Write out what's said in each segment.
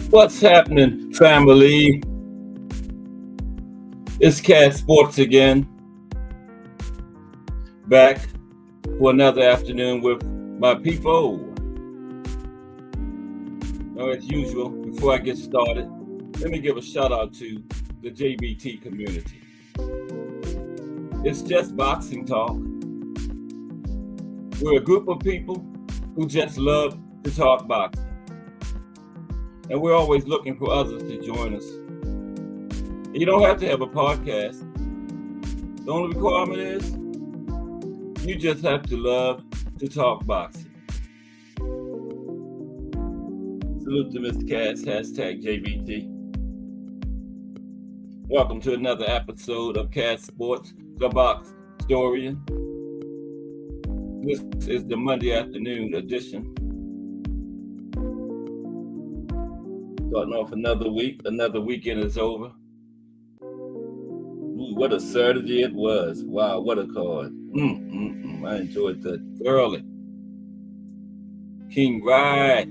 What's happening, family? It's Cat Sports again, back for another afternoon with my people. Now, as usual, before I get started, let me give a shout out to the JBT community. It's just boxing talk. We're a group of people who just love to talk boxing. And we're always looking for others to join us. And you don't have to have a podcast. The only requirement is you just have to love to talk boxing. Salute to Mr. Cass, #JBT. Welcome to another episode of Cass Sports, the Box Historian. This is the Monday afternoon edition. Starting off another week. Another weekend is over. Ooh, what a Saturday it was. Wow, what a card. I enjoyed that thoroughly. King Rye.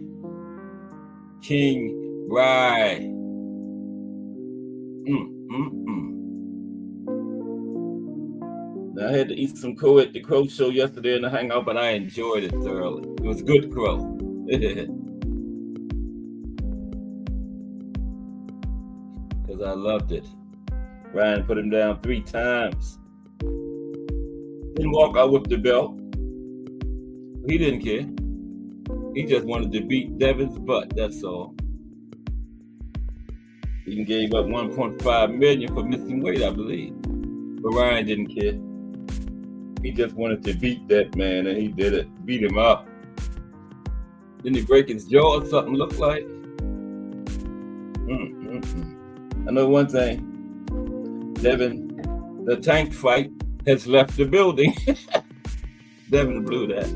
Now, I had to eat some crow at the Crow Show yesterday in the hangout, but I enjoyed it thoroughly. It was good crow. I loved it. Ryan put him down 3 times. Didn't walk out with the belt. He didn't care. He just wanted to beat Devin's butt, that's all. He even gave up $1.5 million for missing weight, I believe. But Ryan didn't care. He just wanted to beat that man, and he did it. Beat him up. Didn't he break his jaw or something looked like? I know one thing. Devin, the tank fight has left the building. Devin blew that.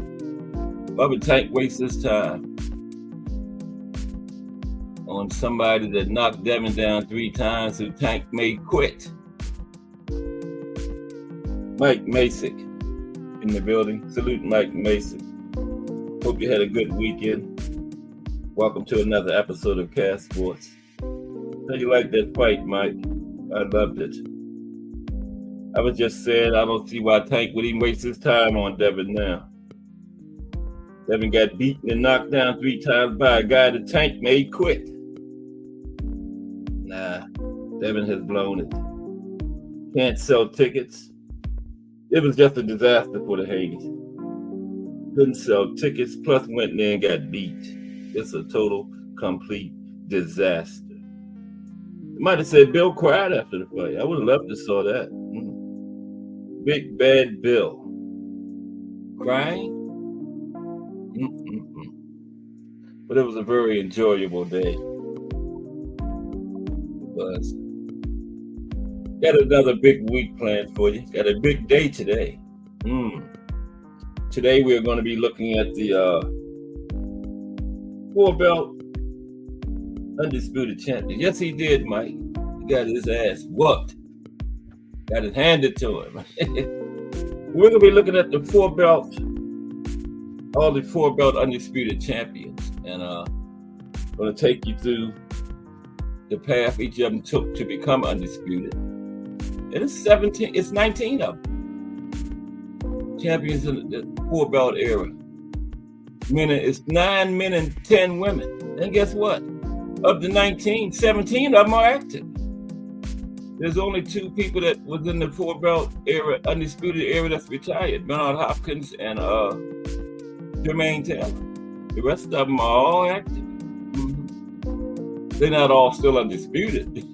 Bubba Tank wastes his time on somebody that knocked Devin down 3 times who Tank made quit. Mike Masick in the building. Salute Mike Masick. Hope you had a good weekend. Welcome to another episode of Cass Sports. How you like that fight, Mike? I loved it. I was just saying, I don't see why Tank would even waste his time on Devin now. Devin got beaten and knocked down 3 times by a guy that Tank made quit. Nah, Devin has blown it. Can't sell tickets. It was just a disaster for the Hades. Couldn't sell tickets, plus went in there and got beat. It's a total, complete disaster. You might have said Bill cried after the fight. I would have loved to saw that. Big bad Bill. Crying? But it was a very enjoyable day. It was. Got another big week planned for you. Got a big day today. Today we're going to be looking at the 4-belt Undisputed champion. Yes, he did, Mike. He got his ass whooped. Got it handed to him. We're going to be looking at the 4-belt all the 4-belt undisputed champions, and I'm going to take you through the path each of them took to become undisputed. And it's 19 of them. Champions in the 4-belt era. Meaning it's 9 men and 10 women. And guess what? Of the 19, 17 of them are active. There's only 2 people that was in the 4-belt era, undisputed era, that's retired. Bernard Hopkins and Jermaine Taylor. The rest of them are all active. Mm-hmm. They're not all still undisputed.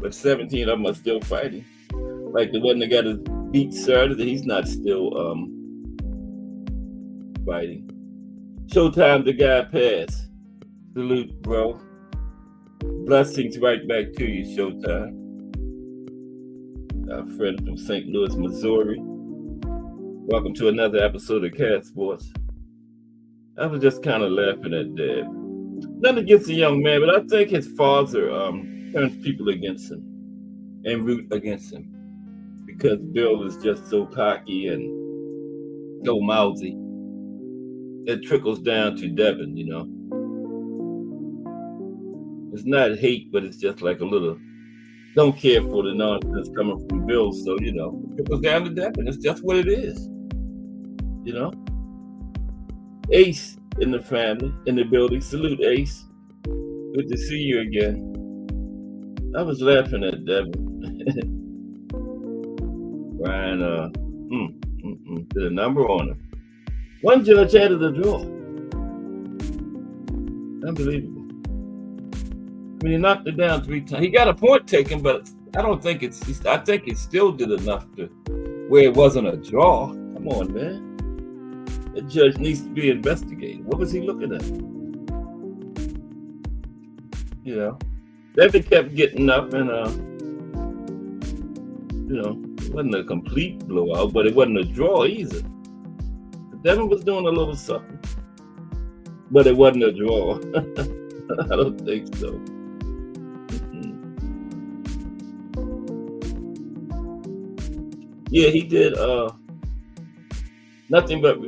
But 17 of them are still fighting. Like the one that got his beat started, he's not still fighting. Showtime, the guy passed. Salute, bro. Blessings right back to you, Showtime. Our friend from St. Louis, Missouri. Welcome to another episode of Cat Sports. I was just kind of laughing at Dad. Nothing against the young man, but I think his father turns people against him and root against him because Bill is just so cocky and so mouthy. It trickles down to Devin, you know. It's not hate, but it's just like a little, don't care for the nonsense coming from Bill, so, you know, it trickles down to Devin. It's just what it is, you know. Ace in the family, in the building. Salute, Ace. Good to see you again. I was laughing at Devin. Brian, did a number on him. One judge added a draw. Unbelievable. I mean, he knocked it down 3 times. He got a point taken, but I think it still did enough to where it wasn't a draw. Come on, man. The judge needs to be investigated. What was he looking at? You know, Devin kept getting up and, you know, it wasn't a complete blowout, but it wasn't a draw either. Devin was doing a little something, but it wasn't a draw. I don't think so. Yeah, he did nothing but,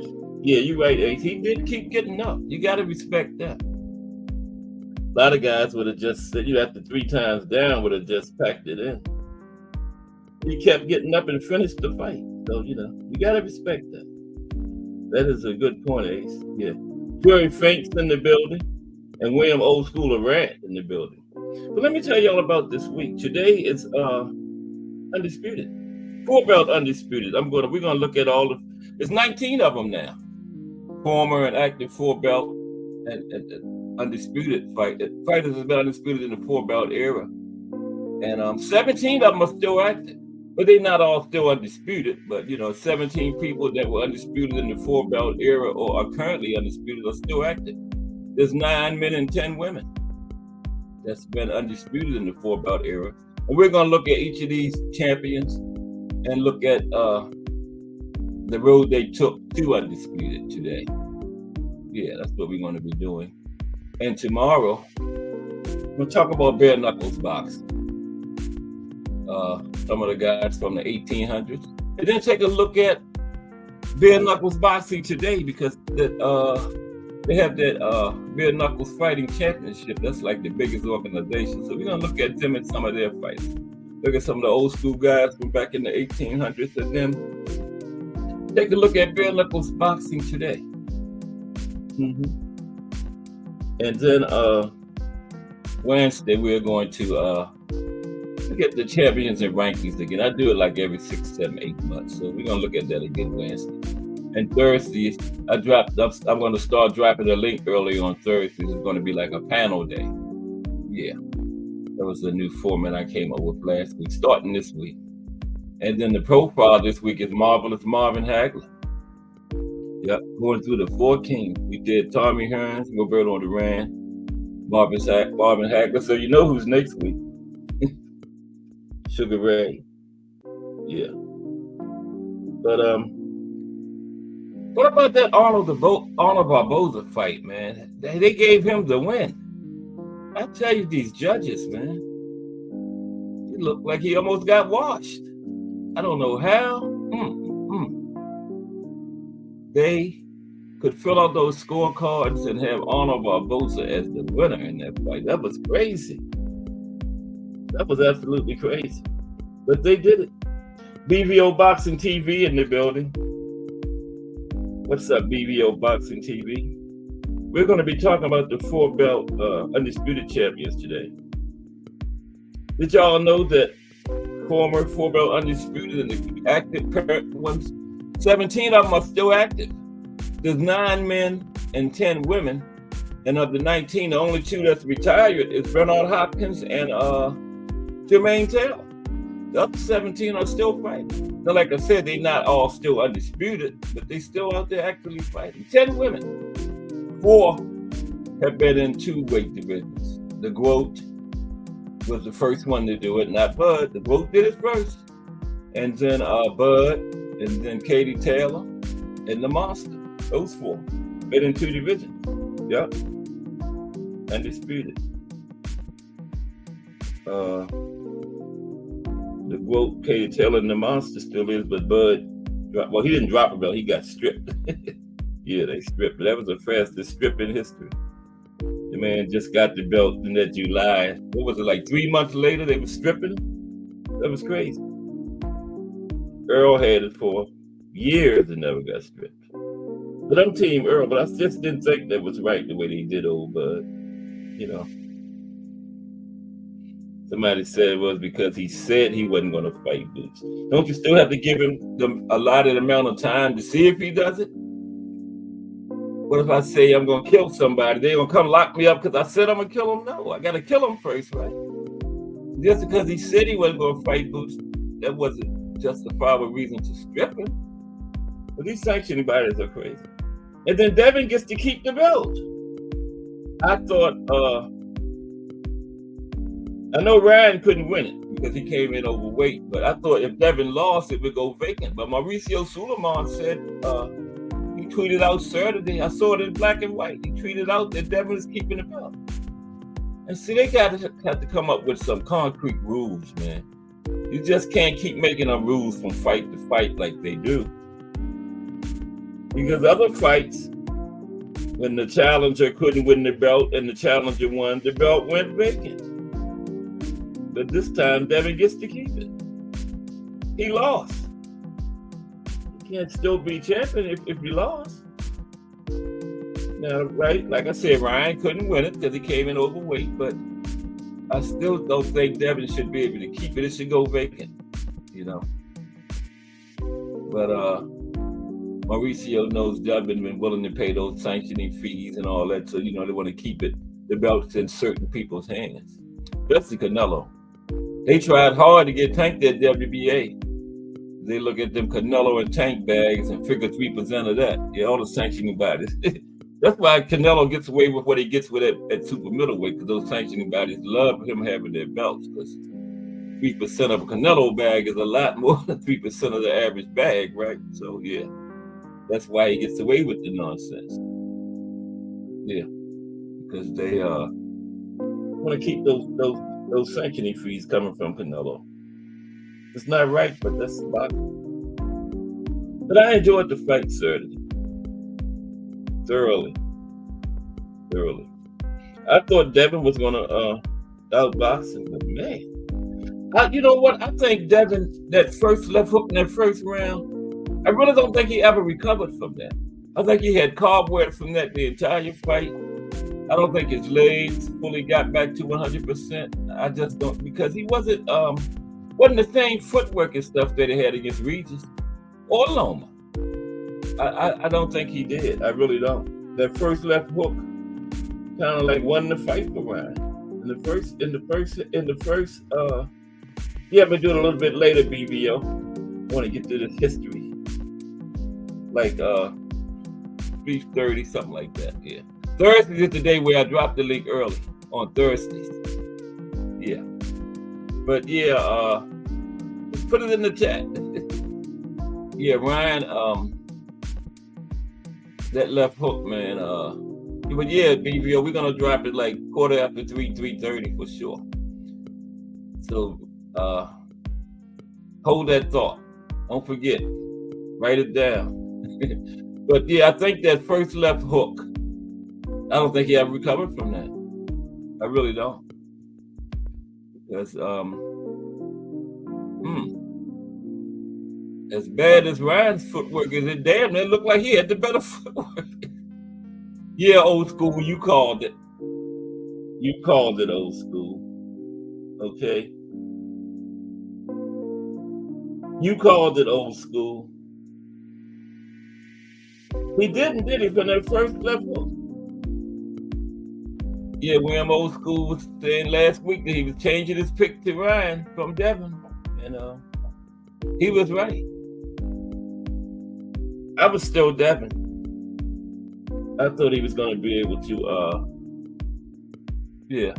yeah, you're right, Ace. He did keep getting up. You got to respect that. A lot of guys would have just said, after 3 times down, would have just packed it in. He kept getting up and finished the fight. So, you got to respect that. That is a good point, Ace. Yeah. Jerry Finks in the building and William Old School Rant in the building. But let me tell you all about this week. Today is Undisputed. 4-belt Undisputed. We're gonna look at it's 19 of them now. Former and active 4-belt and undisputed fighters have been undisputed in the 4-belt era. And 17 of them are still active. But they're not all still undisputed, but 17 people that were undisputed in the 4-belt era or are currently undisputed are still active. There's 9 men and 10 women that's been undisputed in the 4-belt era. And we're going to look at each of these champions and look at the road they took to undisputed today. Yeah, that's what we're going to be doing. And tomorrow, we'll talk about bare knuckles boxing. Some of the guys from the 1800s. And then take a look at bare knuckles boxing today because they have that bare knuckles fighting championship. That's like the biggest organization. So we're going to look at them and some of their fights. Look at some of the old school guys from back in the 1800s and then take a look at bare knuckles boxing today. And then Wednesday, we're going to look at the champions and rankings again. I do it like every 6, 7, 8 months. So we're going to look at that again Wednesday. And Thursday, I'm going to start dropping a link early on Thursday. It's going to be like a panel day. Yeah. That was a new format I came up with last week, starting this week. And then the profile this week is Marvelous Marvin Hagler. Yep, going through the 4 kings. We did Tommy Hearns, Roberto Duran, Marvin Hagler. So you know who's next week. Sugar Ray. Yeah. But what about that Arnold Barboza fight, man? They gave him the win. I tell you, these judges, man, he looked like he almost got washed. I don't know how. They could fill out those scorecards and have Arnold Barboza as the winner in that fight. That was crazy. That was absolutely crazy. But they did it. BVO Boxing TV in the building. What's up, BVO Boxing TV? We're going to be talking about the 4-belt Undisputed champions today. Did y'all know that former 4-belt Undisputed and the active current ones, 17 of them are still active? There's 9 men and 10 women, and of the 19, the only 2 that's retired is Bernard Hopkins and Jermaine Taylor. The other 17 are still fighting. Now, like I said, they're not all still undisputed, but they still out there actually fighting. 10 women. 4 have been in 2 weight divisions. The GOAT was the first one to do it, not Bud. The GOAT did it first. And then Bud, and then Katie Taylor, and the Monster. Those 4 been in 2 divisions. Yep. Undisputed. The GOAT, Katie Taylor, and the Monster still is, but Bud, he didn't drop a belt, he got stripped. Yeah, they stripped. That was the fastest strip in history. The man just got the belt in that July. What was it, like 3 months later they were stripping him? That was crazy. Earl had it for years and never got stripped. But I'm Team Earl, but I just didn't think that was right the way they did old Bud. You know. Somebody said it was because he said he wasn't going to fight Boots. Don't you still have to give him a allotted amount of time to see if he does it? What if I say I'm going to kill somebody? They're going to come lock me up because I said I'm going to kill him? No, I got to kill him first, right? Just because he said he wasn't going to fight Boots, that wasn't justifiable reason to strip him. But these sanctioning bodies are crazy. And then Devin gets to keep the belt. I thought, I know Ryan couldn't win it because he came in overweight, but I thought if Devin lost, it would go vacant. But Mauricio Suleiman said, he tweeted out Saturday, I saw it in black and white. He tweeted out that Devin is keeping the belt. And see, they have to come up with some concrete rules, man. You just can't keep making them rules from fight to fight like they do. Because other fights, when the challenger couldn't win the belt and the challenger won, the belt went vacant. But this time, Devin gets to keep it. He lost. You can't still be champion if you lost. Now, right, like I said, Ryan couldn't win it because he came in overweight, but I still don't think Devin should be able to keep it. It should go vacant, you know. But Mauricio knows Devin been willing to pay those sanctioning fees and all that, so, you know, they want to keep it, the belts in certain people's hands. Especially Canelo. They tried hard to get Tank at WBA. They look at them Canelo and Tank bags and figure 3% of that. Yeah, all the sanctioning bodies. That's why Canelo gets away with what he gets with at super middleweight, because those sanctioning bodies love him having their belts, because 3% of a Canelo bag is a lot more than 3% of the average bag, right? So, yeah, that's why he gets away with the nonsense. Yeah, because they want to keep those sanctioning fees coming from Canelo. It's not right, but that's about it. But I enjoyed the fight Saturday. Thoroughly. I thought Devin was going to outbox him, but man. You know what? I think Devin, that first left hook in that first round, I really don't think he ever recovered from that. I think he had cobwebs from that the entire fight. I don't think his legs fully got back to 100%. I just don't, because he wasn't the same footwork and stuff that he had against Regis or Loma. I don't think he did. I really don't. That first left hook kind of like won the fight for Ryan. In the first, yeah, I'm gonna do it a little bit later, BBO. I want to get to this history. Like 3:30, something like that. Yeah. Thursdays is the day where I drop the link early on Thursdays. Yeah. But yeah, let's put it in the chat. Yeah, Ryan, that left hook, man. But yeah, BBO, we're gonna drop it like 3:30 for sure. So hold that thought. Don't forget. Write it down. But yeah, I think that first left hook, I don't think he ever recovered from that. I really don't. Because as bad as Ryan's footwork is, it damn near looked like he had the better footwork. Yeah, old school, you called it. You called it, old school. Okay. You called it, old school. He didn't, did he, from that first left hook? Yeah, William Old School was saying last week that he was changing his pick to Ryan from Devin. And he was right. I was still Devin. I thought he was going to be able to, yeah.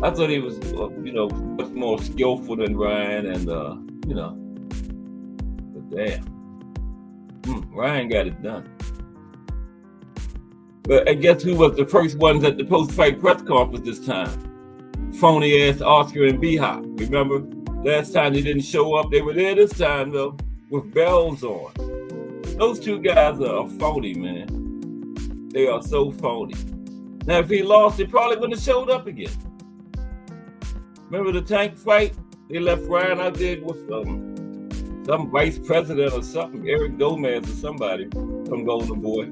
I thought he was, much more skillful than Ryan and, but damn. Ryan got it done. But I guess who was the first ones at the post-fight press conference this time? Phony ass Oscar and B-Hop. Remember? Last time they didn't show up. They were there this time though, with bells on. Those two guys are phony, man. They are so phony. Now, if he lost, he probably wouldn't have showed up again. Remember the tank fight? They left Ryan out there with some vice president or something, Eric Gomez or somebody from Golden Boy.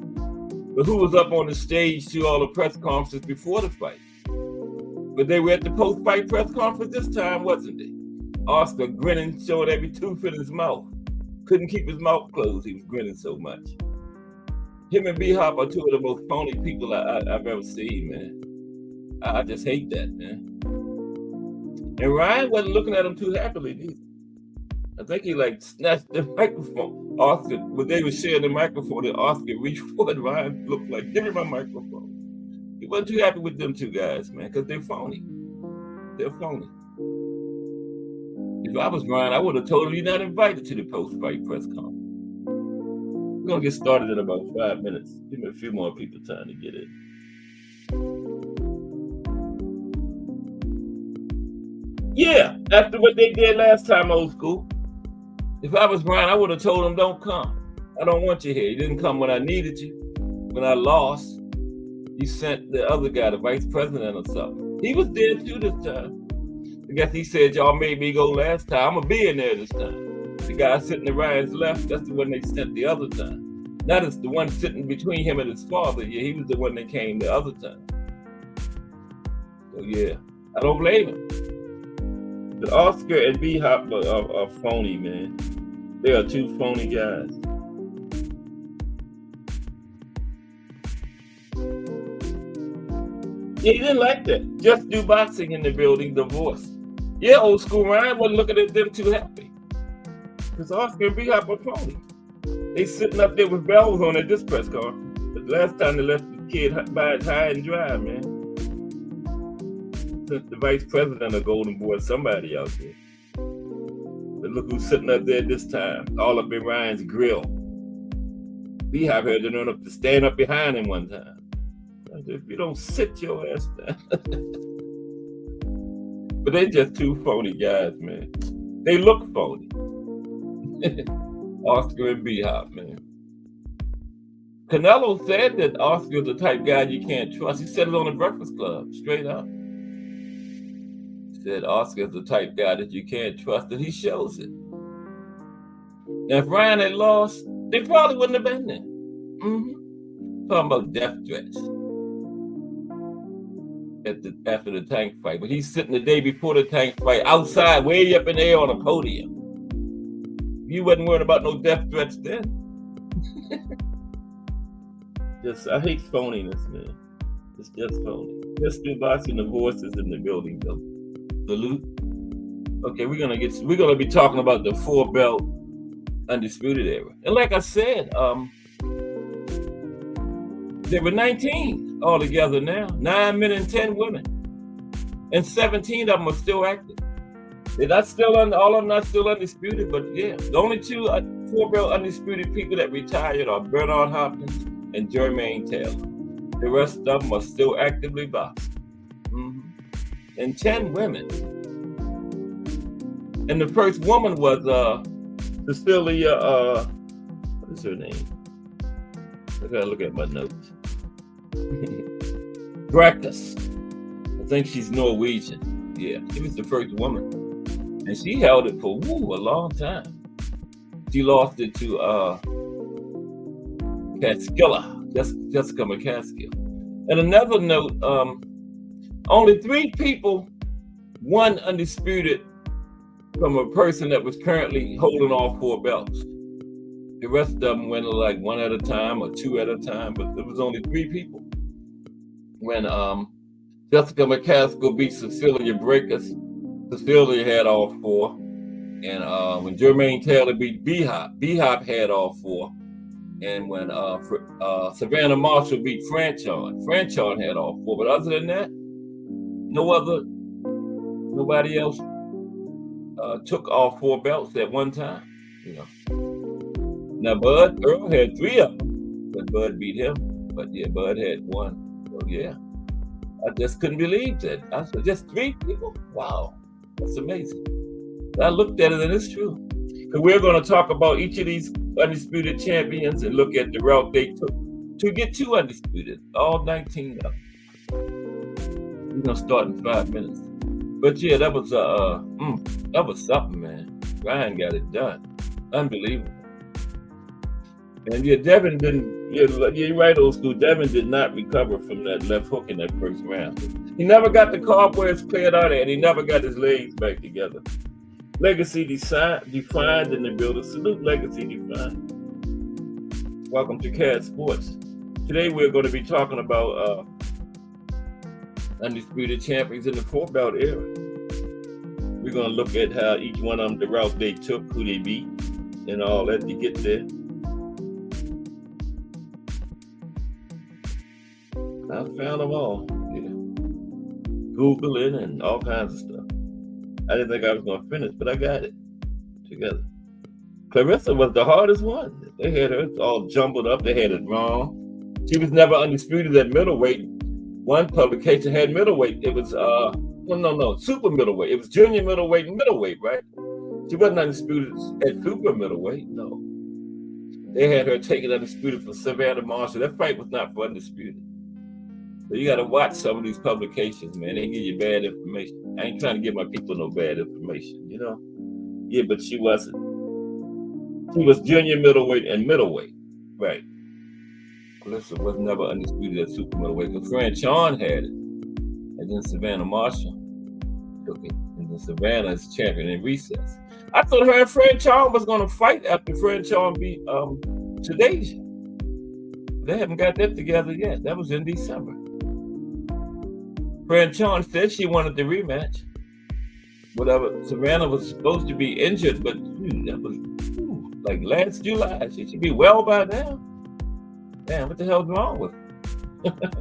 But who was up on the stage to all the press conferences before the fight? But they were at the post-fight press conference this time, wasn't they? Oscar grinning, showing every tooth in his mouth. Couldn't keep his mouth closed. He was grinning so much. Him and B-Hop are two of the most phony people I've ever seen, man. I just hate that, man. And Ryan wasn't looking at him too happily either. I think he snatched the microphone. Oscar, when they were sharing the microphone, and Oscar reached for it, Ryan looked like, give me my microphone. He wasn't too happy with them two guys, man, because they're phony. They're phony. If I was Ryan, I would have told him you're not invited to the post-fight press conference. We're going to get started in about 5 minutes. Give me a few more people time to get in. Yeah, after what they did last time, old school. If I was Ryan, I would have told him, don't come. I don't want you here. You didn't come when I needed you. When I lost, you sent the other guy, the vice president or something. He was there too this time. I guess he said, y'all made me go last time. I'm going to be in there this time. The guy sitting to Ryan's left, that's the one they sent the other time. That is the one sitting between him and his father. Yeah, he was the one that came the other time. So yeah, I don't blame him. But Oscar and B-Hop are phony, man. They are two phony guys. Yeah, he didn't like that. Just do boxing in the building, divorce. Yeah, old school Ryan wasn't looking at them too happy. Because Oscar and B-Hop are phony. They sitting up there with bells on at this press conference. But last time they left the kid by his high and dry, man. Since the vice president of Golden Boy, somebody out there. But look who's sitting up there this time, all up in Ryan's grill. B-Hop had to learn up to stand up behind him one time. If you don't sit your ass down. But they just two phony guys, man. They look phony. Oscar and B-Hop, man. Canelo said that Oscar's the type guy you can't trust. He said it on the Breakfast Club, straight up. He said Oscar's the type guy that you can't trust, and he shows it. Now, if Ryan had lost, they probably wouldn't have been there. Talking about death threats after the tank fight. But he's sitting the day before the tank fight outside, way up in the air on a podium. You wasn't worried about no death threats then. I hate phoniness, man. It's just phony. Let's do boxing. The voices in the building, though. Salute. Okay, we're gonna be talking about the 4-belt Undisputed era. And like I said, there were 19 altogether now. 9 men and 10 women. And 17 of them are still active. They're not still all of them not still undisputed, but yeah. The only two 4-belt undisputed people that retired are Bernard Hopkins and Jermaine Taylor. The rest of them are still actively boxing. And 10 women. And the first woman was Cecilia, what is her name? I gotta look at my notes. Breakfast. I think she's Norwegian. Yeah, she was the first woman. And she held it for a long time. She lost it to Catskilla, Jessica McCaskill. And another note, only 3 people won Undisputed from a person that was currently holding all 4 belts. The rest of them went like 1 at a time or 2 at a time, but there was only 3 people. When Jessica McCaskill beat Cecilia Breakers, Cecilia had all 4. And when Jermaine Taylor beat B-Hop had all 4. And when Savannah Marshall beat Franchon had all 4. But other than that, nobody else took all 4 belts at one time. You know. Now Bud Earl had 3 of them, but Bud beat him. But yeah, Bud had 1. So yeah, I just couldn't believe that. I said, just 3 people? Wow, that's amazing. I looked at it and it's true. Because we're going to talk about each of these Undisputed champions and look at the route they took to get to Undisputed. All 19 of them. We're going to start in 5 minutes. But yeah, that was something, man. Ryan got it done. Unbelievable. And yeah, Devin didn't, you're right, old school. Devin did not recover from that left hook in that first round. He never got the cobwebs cleared out of it, and he never got his legs back together. Legacy defined in the building. Salute Legacy defined. Welcome to CAD Sports. Today we're going to be talking about Undisputed champions in the 4-belt era. We're going to look at how each one of them, the route they took, who they beat, and all that to get there. I found them all. Yeah. Googling and all kinds of stuff. I didn't think I was going to finish, but I got it together. Clarissa was the hardest one. They had her all jumbled up. They had it wrong. She was never undisputed at middleweight. One publication had middleweight. It was, super middleweight. It was junior middleweight and middleweight, right? She wasn't undisputed at super middleweight, no. They had her taking undisputed for Savannah Marshall. That fight was not for undisputed. So you got to watch some of these publications, man. They give you bad information. I ain't trying to give my people no bad information, you know? Yeah, but she wasn't. She was junior middleweight and middleweight, right? Clarissa was never undisputed at super middleweight because Franchon had it. And then Savannah Marshall took it. And then Savannah is champion in recess. I thought her and Franchon was going to fight after Franchon beat Shadeja. They haven't got that together yet. That was in December. Franchon said she wanted the rematch. Whatever. Savannah was supposed to be injured, but that was like last July. She should be well by now. Damn, what the hell's wrong with her?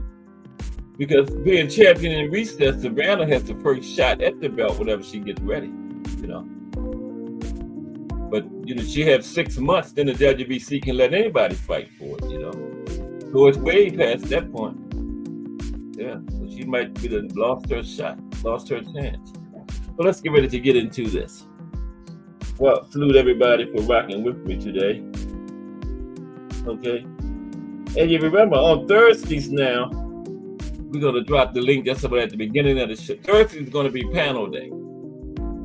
Because being champion in recess, Savannah has the first shot at the belt whenever she gets ready, you know. But, she had 6 months, then the WBC can let anybody fight for it, you know. So it's way past that point. Yeah, so she might be lost her shot, lost her chance. So let's get ready to get into this. Well, salute everybody for rocking with me today. Okay. And you remember, on Thursdays now, we're going to drop the link just about at the beginning of the show. Thursday is going to be panel day.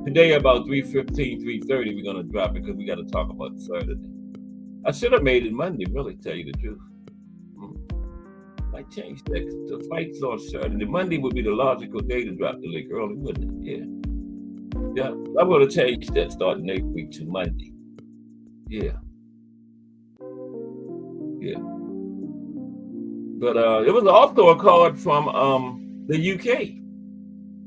Today, about 3:15, 3:30, we're going to drop it because we got to talk about Saturday. I should have made it Monday, really, tell you the truth. Might change that. The fight's on Saturday. Monday would be the logical day to drop the link early, wouldn't it? Yeah. Yeah, I'm going to change that starting next week to Monday. Yeah. Yeah. But it was also a card from the UK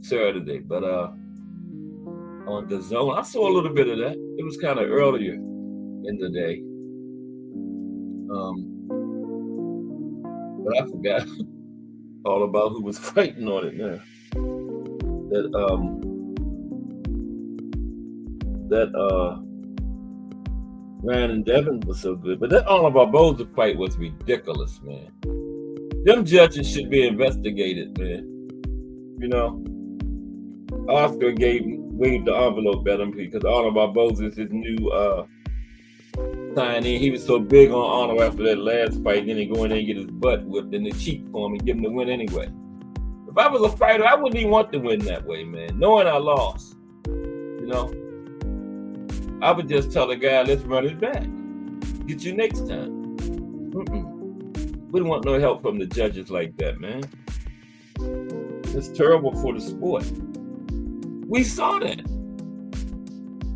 Saturday, but on the Zone, I saw a little bit of that. It was kind of earlier in the day. But I forgot all about who was fighting on it now. That Ryan and Devin was so good. But that Honor Barboza fight was ridiculous, man. Them judges should be investigated, man. You know, Oscar waved the envelope at him because Honor Barboza is his new signing. He was so big on Honor after that last fight, then he go in there and get his butt whipped and they cheat for him and give him the win anyway. If I was a fighter, I wouldn't even want to win that way, man. Knowing I lost, you know, I would just tell the guy, let's run it back. Get you next time. We don't want no help from the judges like that, man. It's terrible for the sport. We saw that.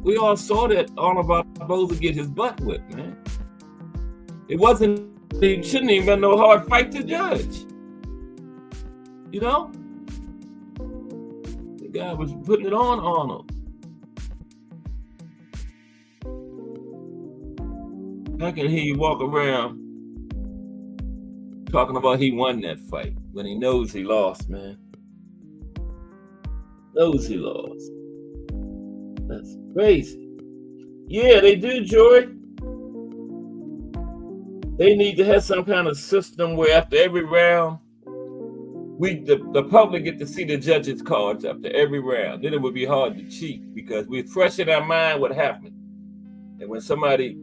We all saw that Arnold Barboza get his butt whipped, man. It shouldn't even been no hard fight to judge. You know? The guy was putting it on Arnold. How can he walk around talking about he won that fight when he knows he lost, man? Knows he lost. That's crazy. Yeah, they do, Joy. They need to have some kind of system where after every round, the public get to see the judges' cards after every round. Then it would be hard to cheat because we're fresh in our mind what happened. And when somebody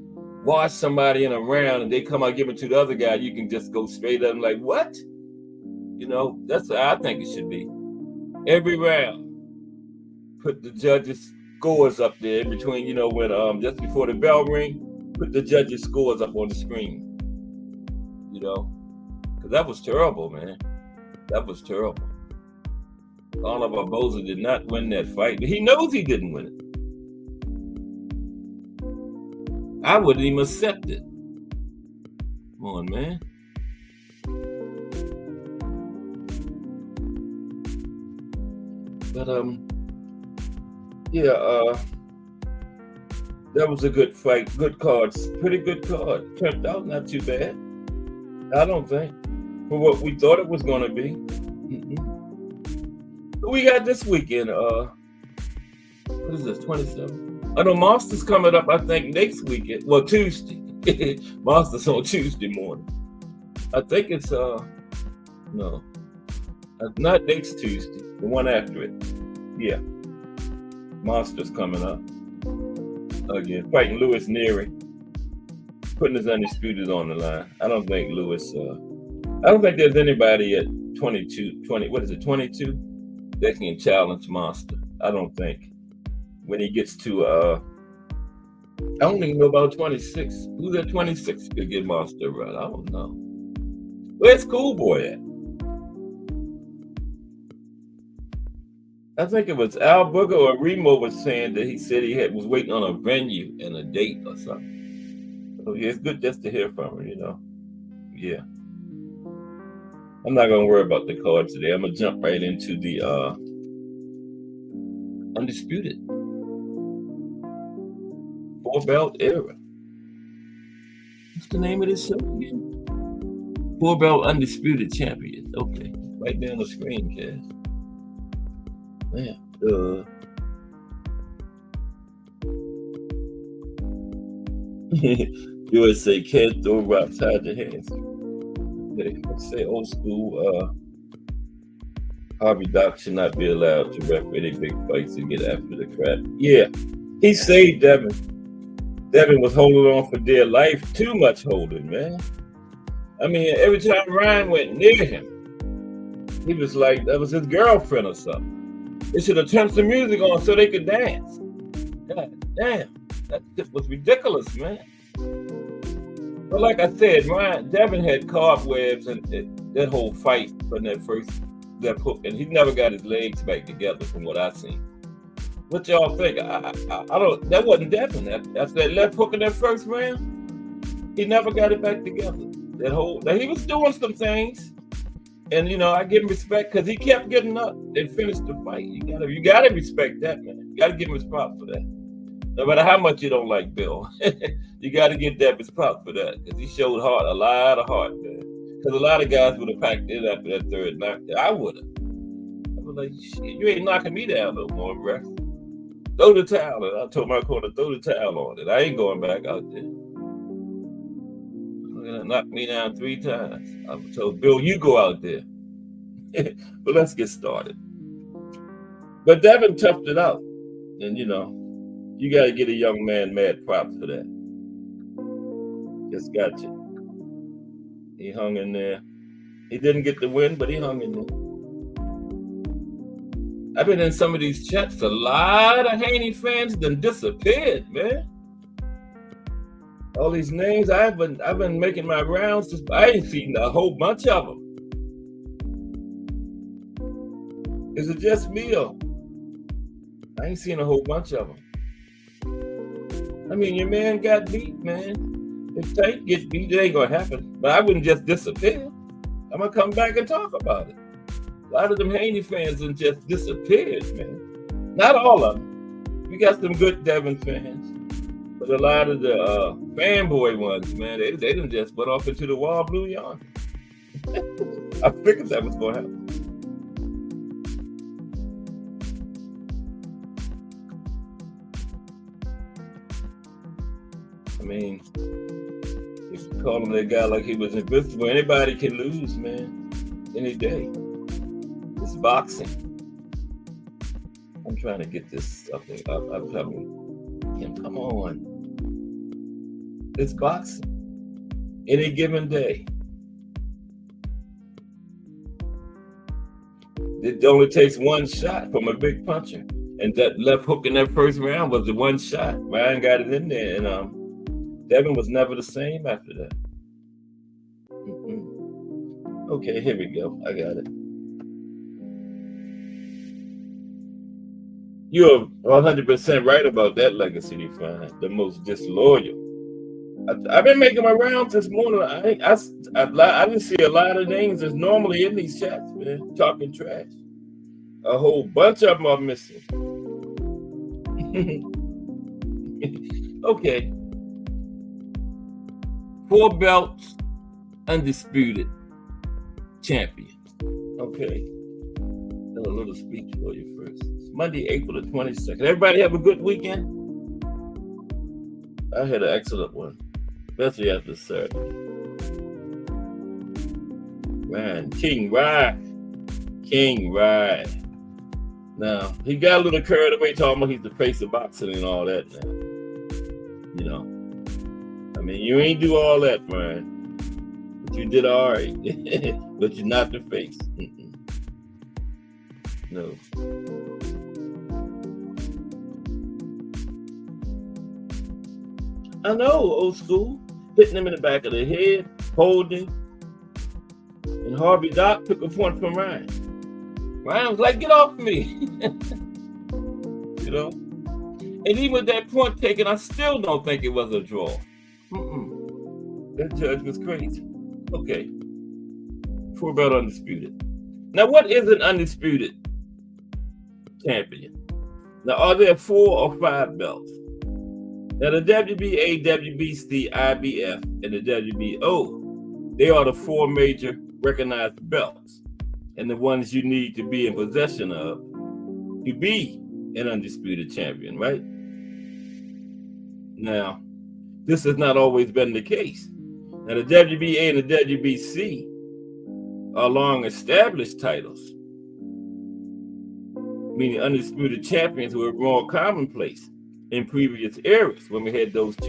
watch somebody in a round and they come out giving to the other guy, you can just go straight up and like, what? You know, that's what I think it should be. Every round, put the judges' scores up there in between, you know, when just before the bell ring, put the judges' scores up on the screen. You know, because that was terrible, man. That was terrible. Arnold Barboza did not win that fight, but he knows he didn't win it. I wouldn't even accept it. Come on, man. But that was a good fight, good cards, pretty good card. Turned out not too bad. I don't think for what we thought it was going to be. What we got this weekend? What is this? 27. I know Monster's coming up. I think next weekend. Well, Tuesday. Monster's on Tuesday morning. I think it's no, not next Tuesday. The one after it. Yeah. Monster's coming up again, fighting Louis Neary, putting his Undisputed on the line. I don't think Louis, I don't think there's anybody at 22 that can challenge Monster. I don't think. When he gets to, I don't even know about 26. Who's at 26 could get Monster a run? I don't know. Where's Cool Boy at? I think it was Al Booger or Remo was saying that he said he was waiting on a venue and a date or something. So yeah, it's good just to hear from him, you know. Yeah. I'm not gonna worry about the card today. I'm gonna jump right into the Undisputed 4-belt era. What's the name of this show again? 4-belt Undisputed Champions. Okay, right there on the screen, Cass. Man, you would say can't throw rocks, hide your hands. Let's say old school. Harvey Dock should not be allowed to ref any big fights and get after the crap. Yeah, he saved Devin. Devin was holding on for dear life. Too much holding, man. I mean, every time Ryan went near him, he was like that was his girlfriend or something. They should have turned some music on so they could dance. God damn, that just was ridiculous, man. But like I said, Devin had cobwebs and that whole fight from that hook, and he never got his legs back together from what I seen. What y'all think? I don't. That wasn't Devin. After that left hook in that first round, he never got it back together. Now he was doing some things. And you know, I give him respect because he kept getting up and finished the fight. You gotta respect that, man. You gotta give him his props for that. No matter how much you don't like Bill, you gotta give Devin his props for that because he showed a lot of heart, man. Because a lot of guys would have packed in after that third knock. I would have. I was like, shit, you ain't knocking me down no more, bro. Throw the towel. And I told my corner, throw the towel on it. I ain't going back out there. Knocked me down 3 times. I told Bill, you go out there. But let's get started. But Devin toughed it out. And, you know, you got to get a young man mad props for that. Just got you. He hung in there. He didn't get the win, but he hung in there. I've been in some of these chats. A lot of Haney fans done disappeared, man. All these names, I've been making my rounds. I ain't seen a whole bunch of them. Is it just me or I ain't seen a whole bunch of them? I mean, your man got beat, man. If Tank gets beat, it ain't gonna happen. But I wouldn't just disappear. I'm gonna come back and talk about it. A lot of them Haney fans have just disappeared, man. Not all of them. We got some good Devin fans. But a lot of the fanboy ones, man, they done just went off into the wild blue yonder. I figured that was going to happen. I mean, if you call him that guy like he was invincible, anybody can lose, man, any day. It's boxing. I'm trying to get this up. I'm telling him, come on. It's boxing. Any given day. It only takes one shot from a big puncher. And that left hook in that first round was the one shot. Ryan got it in there. And Devin was never the same after that. Okay, here we go. I got it. You're 100% right about that legacy define. The most disloyal. I've been making my rounds this morning. I didn't see a lot of names that's normally in these chats, man, talking trash. A whole bunch of them are missing. Okay. 4 belts, undisputed champion. Okay. A little speech for you first. It's Monday, April the 22nd. Everybody have a good weekend? I had an excellent one, especially after Saturday. Man, King Rye. Now, he got a little carried away talking about he's the face of boxing and all that now. You know. I mean, you ain't do all that, Brian. But you did all right. But you're not the face. No. I know, old school. Hitting him in the back of the head, holding. And Harvey Dock took a point from Ryan. Ryan was like, get off me. You know? And even with that point taken, I still don't think it was a draw. That judge was crazy. Okay. 4 belt undisputed. Now, what is an undisputed champion? Now, are there 4 or 5 belts? Now, the WBA, WBC, IBF, and the WBO, they are the 4 major recognized belts and the ones you need to be in possession of to be an undisputed champion, right? Now, this has not always been the case. Now, the WBA and the WBC are long-established titles, meaning undisputed champions who were more commonplace in previous eras when we had just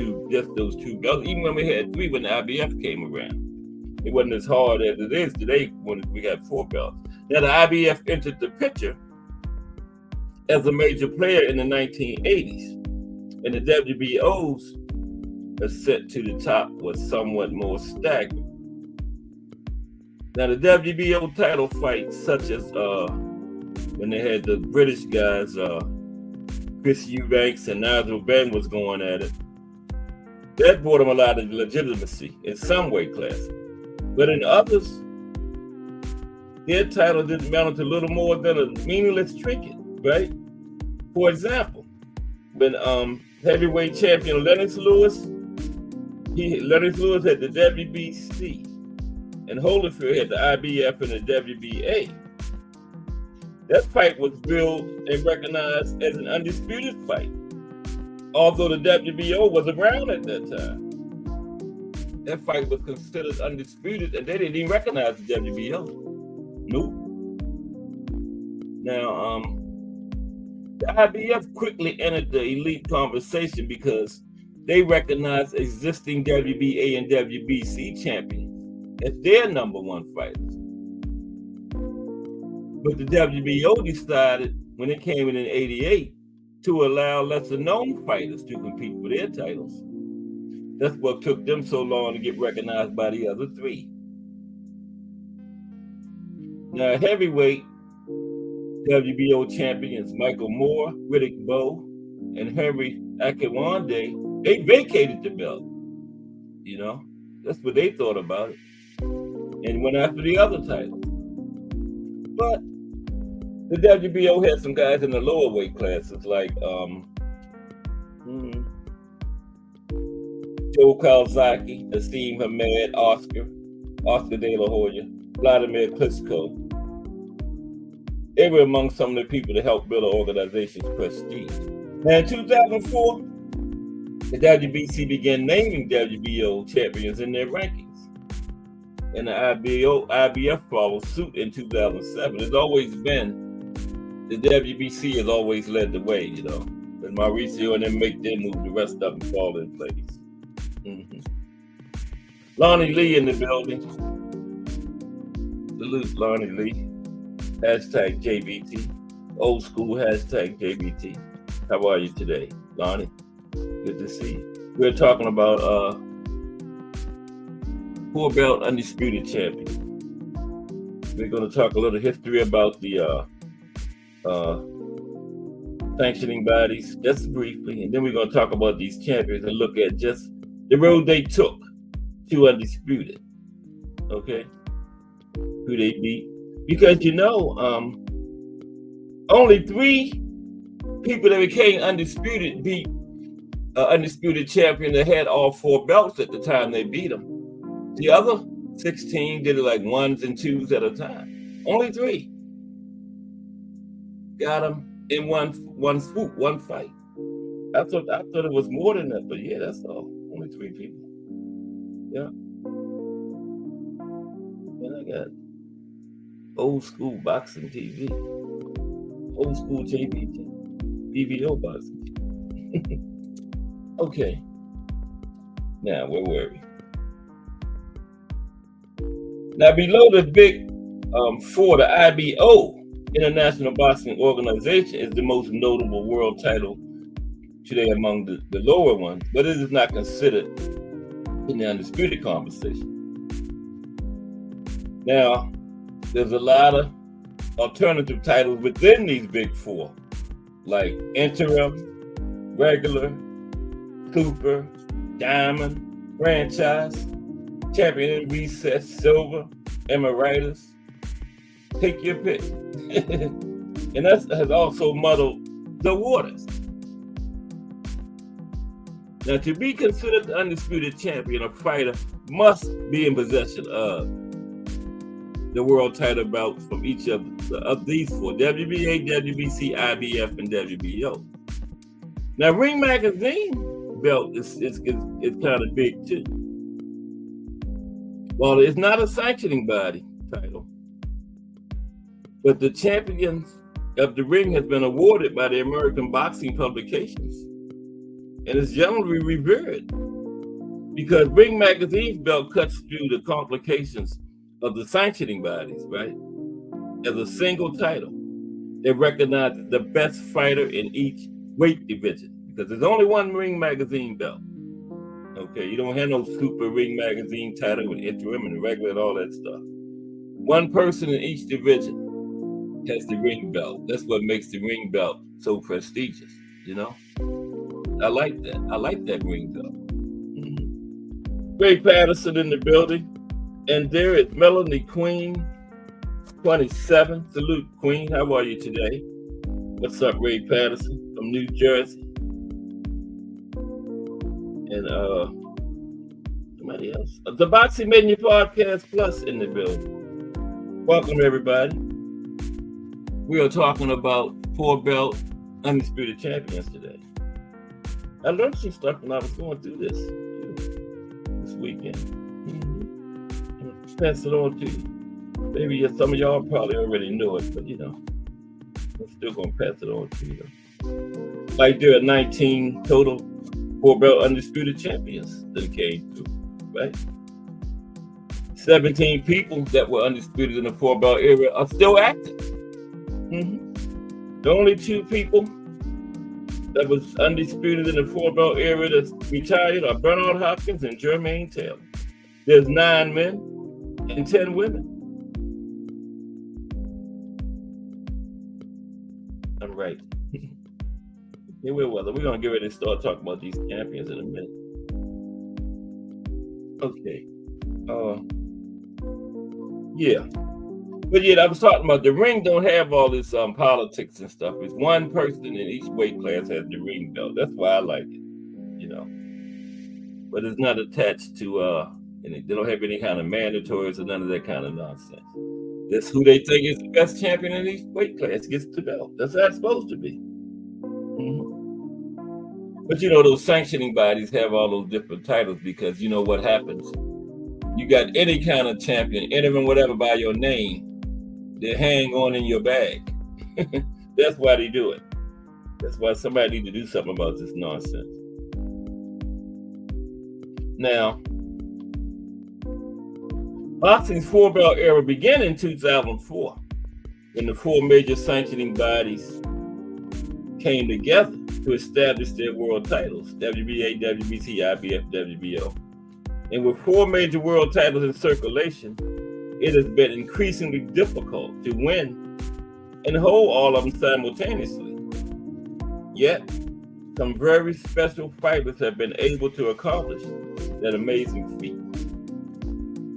those two belts. Even when we had 3 when the IBF came around, it wasn't as hard as it is today when we got 4 belts. Now, the IBF entered the picture as a major player in the 1980s, and the WBO's ascent to the top was somewhat more staggering. Now, the WBO title fights, such as when they had the British guys, Chris Eubanks and Nigel Benn was going at it, that brought them a lot of legitimacy in some weight classes. But in others, their title didn't amount to little more than a meaningless trinket, right? For example, when heavyweight champion Lennox Lewis had the WBC, and Holyfield had the IBF and the WBA. That fight was billed and recognized as an undisputed fight, although the WBO was around at that time. That fight was considered undisputed, and they didn't even recognize the WBO. Nope. Now, the IBF quickly entered the elite conversation because they recognize existing WBA and WBC champions as their number one fighters. But the WBO decided, when it came in '88, to allow lesser-known fighters to compete for their titles. That's what took them so long to get recognized by the other three. Now, heavyweight WBO champions Michael Moore, Riddick Bowe, and Henry Akinwande, they vacated the belt. You know, that's what they thought about it, and went after the other titles. But the WBO had some guys in the lower weight classes like Joe Kawasaki, Asim Hamed, Oscar De La Hoya, Vladimir Klitschko. They were among some of the people that helped build an organization's prestige. Now, in 2004, the WBC began naming WBO champions in their rankings. And the IBF followed suit in 2007. It's always been, the WBC has always led the way, you know. When Mauricio and them make their move, the rest of them fall in place. Lonnie Lee in the building. Salute Lonnie Lee. Hashtag JBT. Old school hashtag JBT. How are you today, Lonnie? Good to see you. We're talking about 4-belt undisputed champion. We're going to talk a little history about the sanctioning bodies, just briefly, and then we're going to talk about these champions and look at just the road they took to undisputed. Okay, who they beat, because you know, only 3 people that became undisputed beat undisputed champion that had all 4 belts at the time they beat them. The other 16 did it like 1s and 2s at a time. Only 3 got them in one swoop, one fight. I thought it was more than that, but yeah, that's all. Only 3 people. Yeah. And I got old school boxing TV, old school JBT, BBO boxing TV. Okay. Now, where were we? Now, below the big 4, the IBO, International Boxing Organization, is the most notable world title today among the lower ones, but it is not considered in the undisputed conversation. Now, there's a lot of alternative titles within these big 4, like interim, regular, super, diamond, franchise, champion in recess, silver, emeritus. Take your pick. And that has also muddled the waters. Now, to be considered the undisputed champion, a fighter must be in possession of the world title belts from each of these 4, WBA, WBC, IBF, and WBO. Now, Ring Magazine belt is kind of big too. While it's not a sanctioning body title, but the champions of the ring has been awarded by the American Boxing Publications, and is generally revered because Ring Magazine's belt cuts through the complications of the sanctioning bodies, right? As a single title, it recognizes the best fighter in each weight division, because there's only one Ring Magazine belt. Okay, you don't have no super Ring Magazine title with interim and regular and all that stuff. One person in each division has the ring belt. That's what makes the ring belt so prestigious, you know? I like that. I like that ring belt. Ray Patterson in the building. And there is Melanie Queen, 27. Salute, Queen. How are you today? What's up, Ray Patterson from New Jersey? And somebody else. The Boxing Menu Podcast Plus in the building. Welcome, everybody. We are talking about 4-belt undisputed champions today. I learned some stuff when I was going through this weekend. Pass it on to you. Maybe some of y'all probably already know it, but you know, I'm still gonna pass it on to you. Like there are 19 total 4-belt undisputed champions that came through, right? 17 people that were undisputed in the 4-belt era are still active. The only 2 people that was undisputed in the 4-belt era that's retired are Bernard Hopkins and Jermaine Taylor. There's 9 men and 10 women. I'm right. Yeah, we're going to get ready to start talking about these champions in a minute. Okay. Yeah. But yeah, I was talking about the ring don't have all this politics and stuff. It's one person in each weight class has the ring belt. That's why I like it, you know. But it's not attached to they don't have any kind of mandatories or none of that kind of nonsense. That's who they think is the best champion in each weight class gets the belt. That's how it's supposed to be. But you know, those sanctioning bodies have all those different titles because you know what happens. You got any kind of champion, entering whatever by your name, they hang on in your bag. That's why they do it. That's why somebody need to do something about this nonsense. Now, boxing's 4-belt era began in 2004 when the 4 major sanctioning bodies came together to establish their world titles: WBA, WBC, IBF, WBO. And with 4 major world titles in circulation, it has been increasingly difficult to win and hold all of them simultaneously. Yet, some very special fighters have been able to accomplish that amazing feat.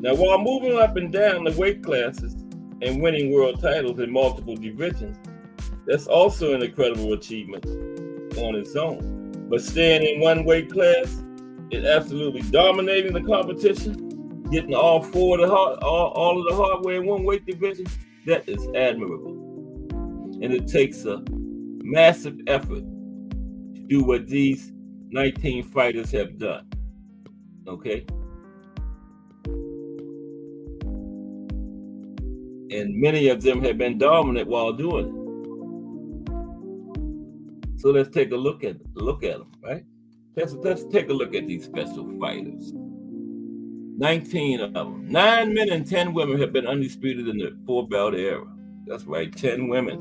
Now, while moving up and down the weight classes and winning world titles in multiple divisions, that's also an incredible achievement on its own. But staying in one weight class and absolutely dominating the competition, getting all of the hardware in one weight division, that is admirable. And it takes a massive effort to do what these 19 fighters have done. Okay? And many of them have been dominant while doing it. So let's take a look at them, right? Let's take a look at these special fighters. 19 of them. 9 men and 10 women have been undisputed in the 4-belt era. That's right, 10 women.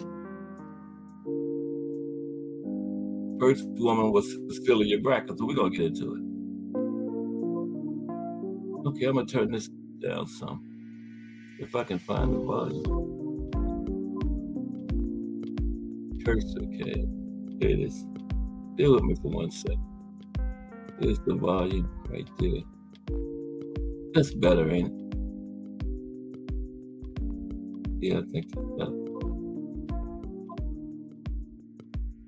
First woman was Cecilia Bracker, so we're going to get into it. Okay, I'm going to turn this down some, if I can find the volume. Cursor, okay. There it is. Bear with me for 1 second. There's the volume right there. That's better, ain't it? Yeah, I think that's better.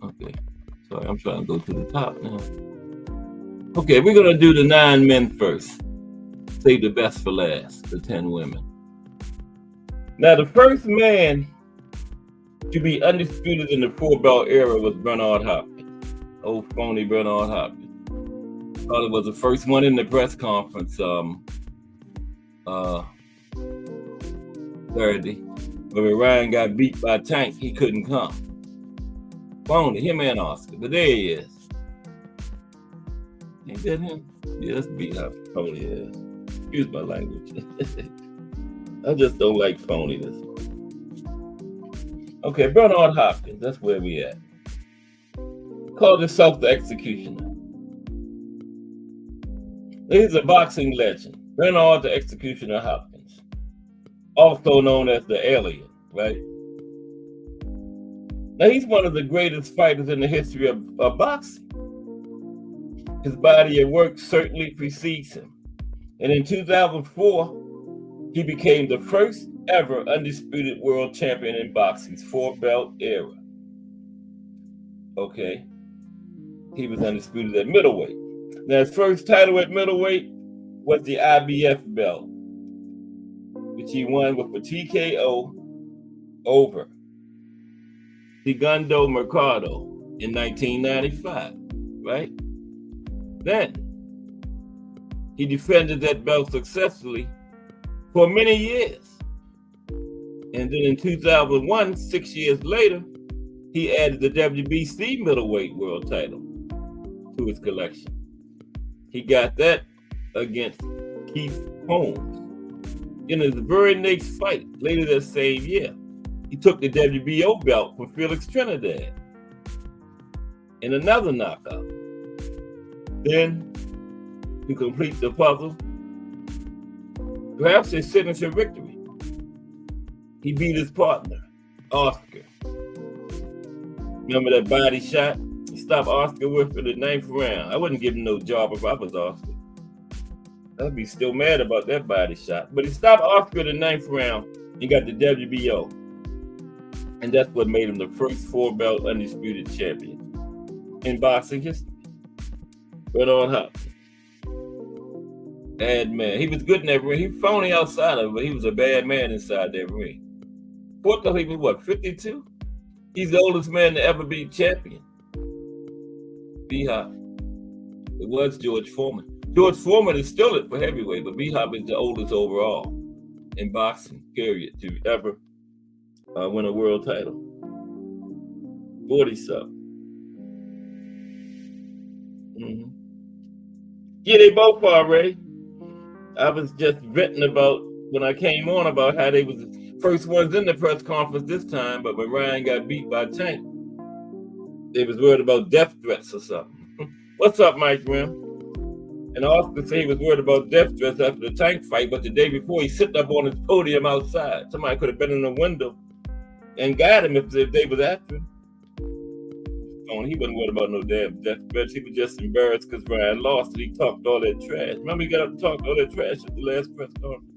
Okay. Sorry, I'm trying to go to the top now. Okay, we're going to do the 9 men first. Save the best for last, the 10 women. Now, the first man to be undisputed in the 4-belt era was Bernard Hopkins. Old phony Bernard Hopkins. Probably was the first one in the press conference Thursday. When Ryan got beat by Tank, he couldn't come. Phony, him and Oscar. But there he is. Ain't that him? Yeah, let's beat how phony he is. Excuse my language. I just don't like phoniness. Okay, Bernard Hopkins, that's where we at. Called himself the Executioner. He's a boxing legend. Bernard the Executioner Hopkins. Also known as the Alien, right? Now, he's one of the greatest fighters in the history of boxing. His body of work certainly precedes him. And in 2004, he became the first ever undisputed world champion in boxing's 4-belt era. Okay. He was undisputed at middleweight. Now, his first title at middleweight was the IBF belt, which he won with a TKO over Segundo Mercado in 1995, right? Then, he defended that belt successfully for many years. And then in 2001, 6 years later, he added the WBC middleweight world title to his collection. He got that against Keith Holmes. In his very next fight, later that same year, he took the WBO belt from Felix Trinidad in another knockout. Then, to complete the puzzle, perhaps his signature victory, he beat his partner, Oscar. Remember that body shot? He stopped Oscar with in the 9th round. I wouldn't give him no job if I was Oscar. I'd be still mad about that body shot. But he stopped Oscar in the 9th round and got the WBO. And that's what made him the first 4-belt undisputed champion in boxing history. Right on Hopkins. Bad man. He was good in that ring. He was phony outside of it, but he was a bad man inside that ring. Fought till he was, what, 52? He's the oldest man to ever be champion. B-Hop. It was George Foreman. George Foreman is still it for heavyweight, but B-Hop is the oldest overall in boxing, period, to ever win a world title. 40-something. Mm-hmm. Yeah, they both are, Ray. I was just venting about, when I came on, about how they was the first ones in the press conference this time, but when Ryan got beat by Tank, they was worried about death threats or something. What's up, Mike Grimm? And Oscar said he was worried about death threats after the Tank fight, but the day before he sitting up on his podium outside. Somebody could have been in the window and got him if they was after him. He wasn't worried about no damn death threats. He was just embarrassed because Ryan lost and he talked all that trash. Remember, he got up and talked all that trash at the last press conference.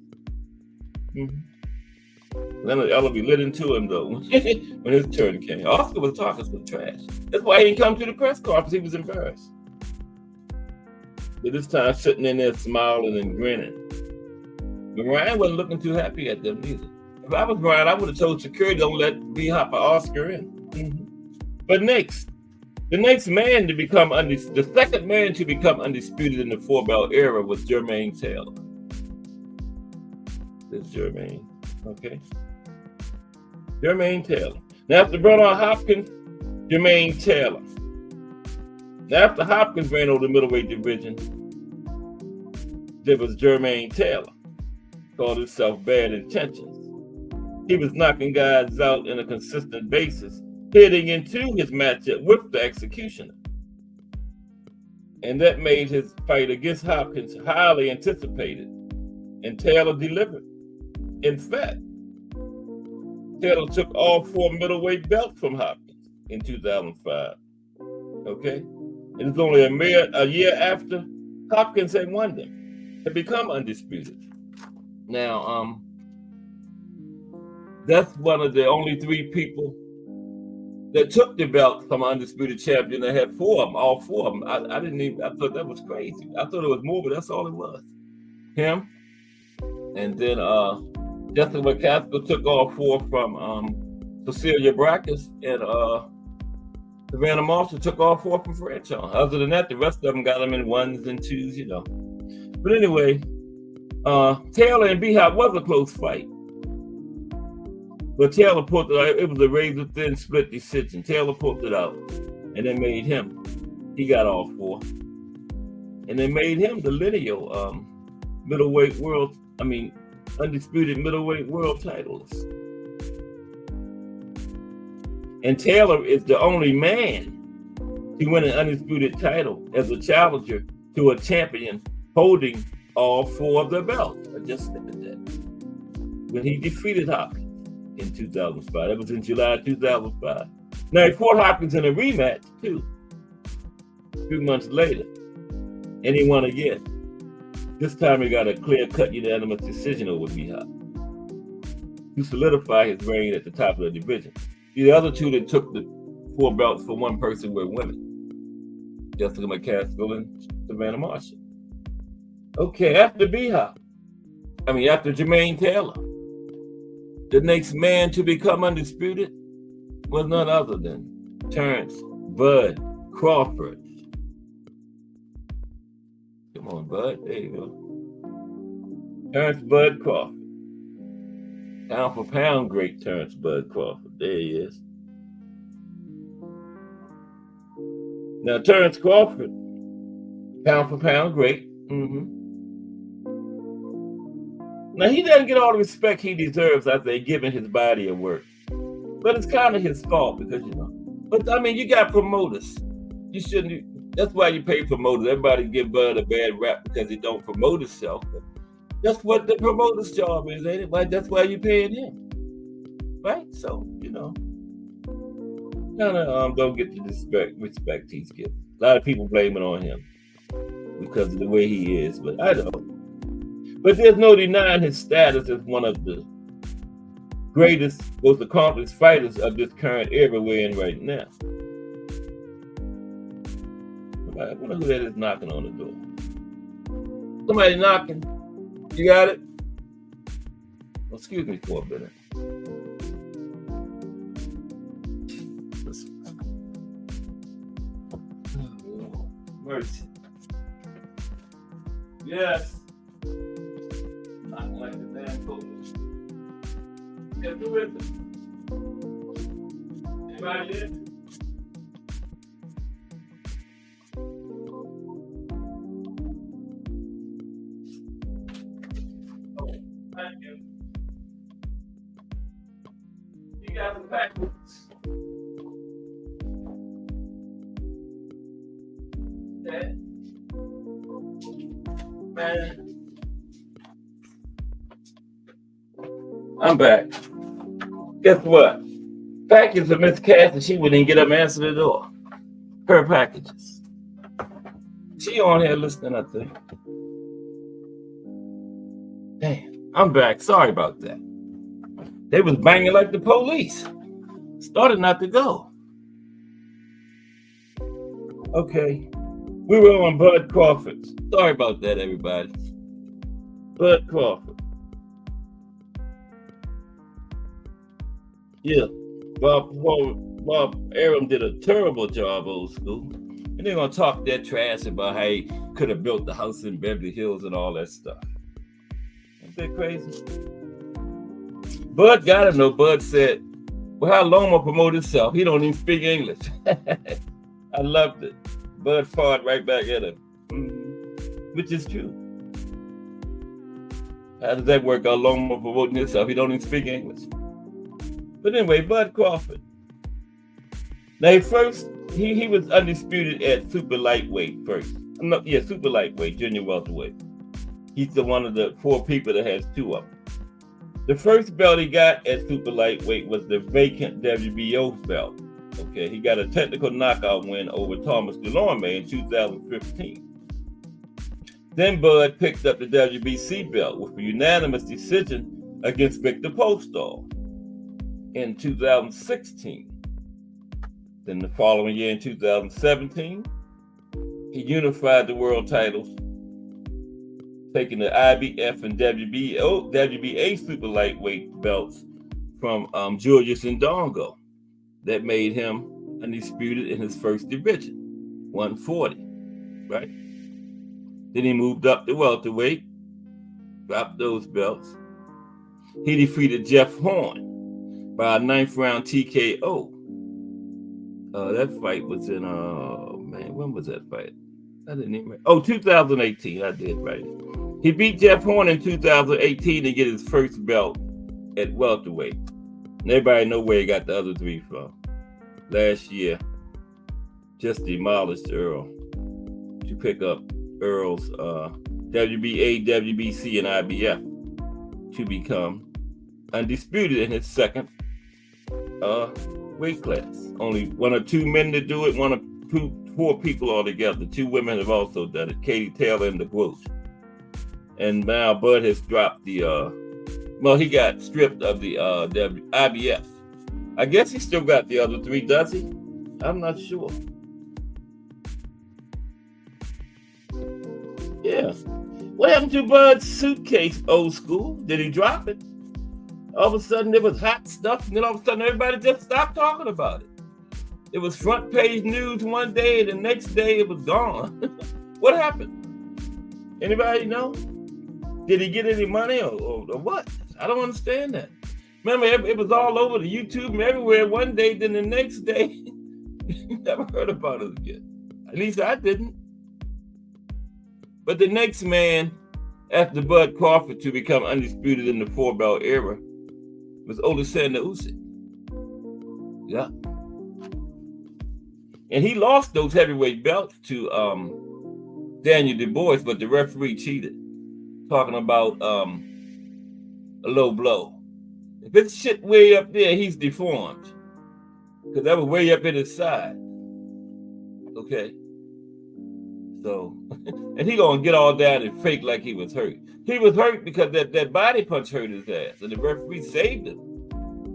Mm-hmm. Leonard Ellerby lit into him, though, when his turn came. Oscar was talking some trash. That's why he didn't come to the press conference. He was embarrassed. But this time, sitting in there smiling and grinning. But Ryan wasn't looking too happy at them either. If I was Ryan, I would have told security, don't let B-Hop or Oscar in. Mm-hmm. But the next man to become the second man to become undisputed in the 4-belt era was Jermaine Taylor. This Jermaine, okay. Jermaine Taylor. Now after Bernard Hopkins, Jermaine Taylor. Now after Hopkins ran over the middleweight division, there was Jermaine Taylor. Called himself Bad Intentions. He was knocking guys out on a consistent basis, hitting into his matchup with the executioner. And that made his fight against Hopkins highly anticipated. And Taylor delivered. In fact, Taylor took all 4 middleweight belts from Hopkins in 2005. Okay? And it's only a year after Hopkins had won them, had become undisputed. Now, that's one of the only 3 people that took the belt from undisputed champion. That had 4 of them, all 4 of them. I thought that was crazy. I thought it was more, but that's all it was. Him, and then Jessica McCaskill took all 4 from Cecilia Brækhus, and Savannah Marshall took all 4 from Franchon. Other than that, the rest of them got them in 1s and 2s, you know. But anyway, Taylor and B-Hop was a close fight. But Taylor pulled it out. It was a razor-thin split decision. Taylor pulled it out. And they made him. He got all 4. And they made him the lineal undisputed middleweight world titles. And Taylor is the only man to win an undisputed title as a challenger to a champion holding all 4 of the belts. I just said that. When he defeated Hopkins in 2005. That was in July 2005. Now, he fought Hopkins in a rematch, too, a few months later. And he won again. This time, he got a clear-cut unanimous decision over B-Hop to solidify his reign at the top of the division. The other 2 that took the 4 belts for one person were women. Jessica McCaskill and Savannah Marshall. Okay, after Jermaine Taylor, the next man to become undisputed was none other than Terrence Bud Crawford. Come on, Bud. There you go. Terrence Bud Crawford. Pound for pound, great Terrence Bud Crawford. There he is. Now, Terrence Crawford Pound for pound, great. Now, he doesn't get all the respect he deserves after they giving his body of work. But it's kind of his fault because, But, I mean, you got promoters. You shouldn't. That's why you pay promoters. Everybody give Bud a bad rap because he don't promote himself. But that's what the promoter's job is, ain't it? That's why you're paying him. Right? So, kind of don't get the respect he's given. A lot of people blame it on him because of the way he is, but I don't. But there's no denying his status as one of the greatest, most accomplished fighters of this current era we're in right now. I wonder who that is knocking on the door. Somebody knocking. You got it? Well, excuse me for a minute. Mercy. Yes. Not like the damn police. Yeah, who is it? Anybody there? Oh, thank you. You got the packets. Okay. Man. I'm back. Guess what? Package of Miss Cass, and she wouldn't even get up and answer the door. Her packages. She on here listening, I think. Damn, I'm back. Sorry about that. They was banging like the police. Started not to go. Okay. We were on Bud Crawford. Sorry about that, everybody. Bud Crawford. Yeah. Bob Arum did a terrible job, old school. And they're going to talk that trash about how he could have built the house in Beverly Hills and all that stuff. Ain't that crazy? Bud got to know. Bud said, well, how Loma promote himself? He don't even speak English. I loved it. Bud fought right back at him, which is true. How does that work out? Loma promoting himself? He don't even speak English. But anyway, Bud Crawford. Now, first, he was undisputed at super lightweight first. Super lightweight, junior welterweight. He's one of the 4 people that has 2 of them. The first belt he got at super lightweight was the vacant WBO belt. Okay, he got a technical knockout win over Thomas Delorme in 2015. Then Bud picked up the WBC belt with a unanimous decision against Victor Postol in 2016. Then the following year in 2017, he unified the world titles, taking the IBF and WBA super lightweight belts from Julius Ndongo. That made him undisputed in his first division, 140, right? Then he moved up to welterweight, dropped those belts. He defeated Jeff Horn by a 9th round TKO. That fight was in, when was that fight? I didn't even, 2018, I did, right? He beat Jeff Horn in 2018 to get his first belt at welterweight. And everybody know where he got the other 3 from. Last year, just demolished Earl to pick up Earl's WBA, WBC, and IBF to become undisputed in his second weight class. Only 1 or 2 men to do it, 1 or 4 people altogether. 2 women have also done it, Katie Taylor and the Bush. And now Bud has dropped the, he got stripped of the IBF. I guess he still got the other 3, does he? I'm not sure. Yeah. What happened to Bud's suitcase, old school? Did he drop it? All of a sudden there was hot stuff, and then all of a sudden everybody just stopped talking about it. It was front page news one day, and the next day it was gone. What happened? Anybody know? Did he get any money or what? I don't understand that. Remember, it was all over the YouTube and everywhere one day, then the next day, you never heard about it again. At least I didn't. But the next man after Bud Crawford to become undisputed in the 4-belt era was Alexander Usyk. Yeah. And he lost those heavyweight belts to Daniel Dubois, but the referee cheated. Talking about a low blow. If it's shit way up there, he's deformed. Because that was way up in his side. Okay. So, and he gonna get all down and fake like he was hurt. He was hurt because that body punch hurt his ass, and the referee saved him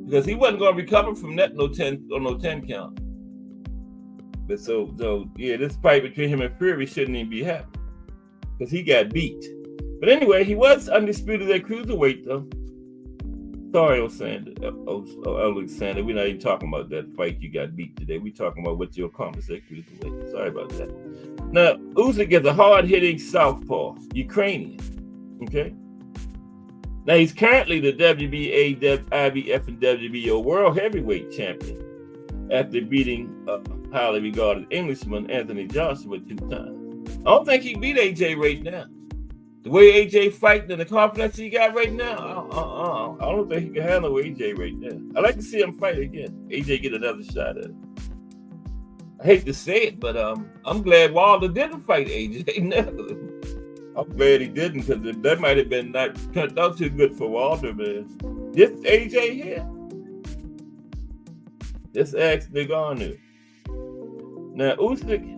because he wasn't gonna recover from that no 10 count. But so yeah, this fight between him and Fury shouldn't even be happening because he got beat. But anyway, he was undisputed at cruiserweight though. Sorry, Alexander. We're not even talking about that fight you got beat today. We're talking about what you accomplished at cruiserweight. Sorry about that. Now, Usyk is a hard-hitting southpaw, Ukrainian. Okay? Now, he's currently the WBA, IBF, and WBO World Heavyweight Champion after beating highly regarded Englishman Anthony Joshua 2 times. I don't think he beat AJ right now. The way AJ fighting and the confidence he got right now, I don't think he can handle AJ right now. I'd like to see him fight again. AJ get another shot at it. I hate to say it, but I'm glad Wilder didn't fight AJ. I'm glad he didn't because that might have been not turned out too good for Wilder, man. This AJ here, this ex Nagano. Now Usyk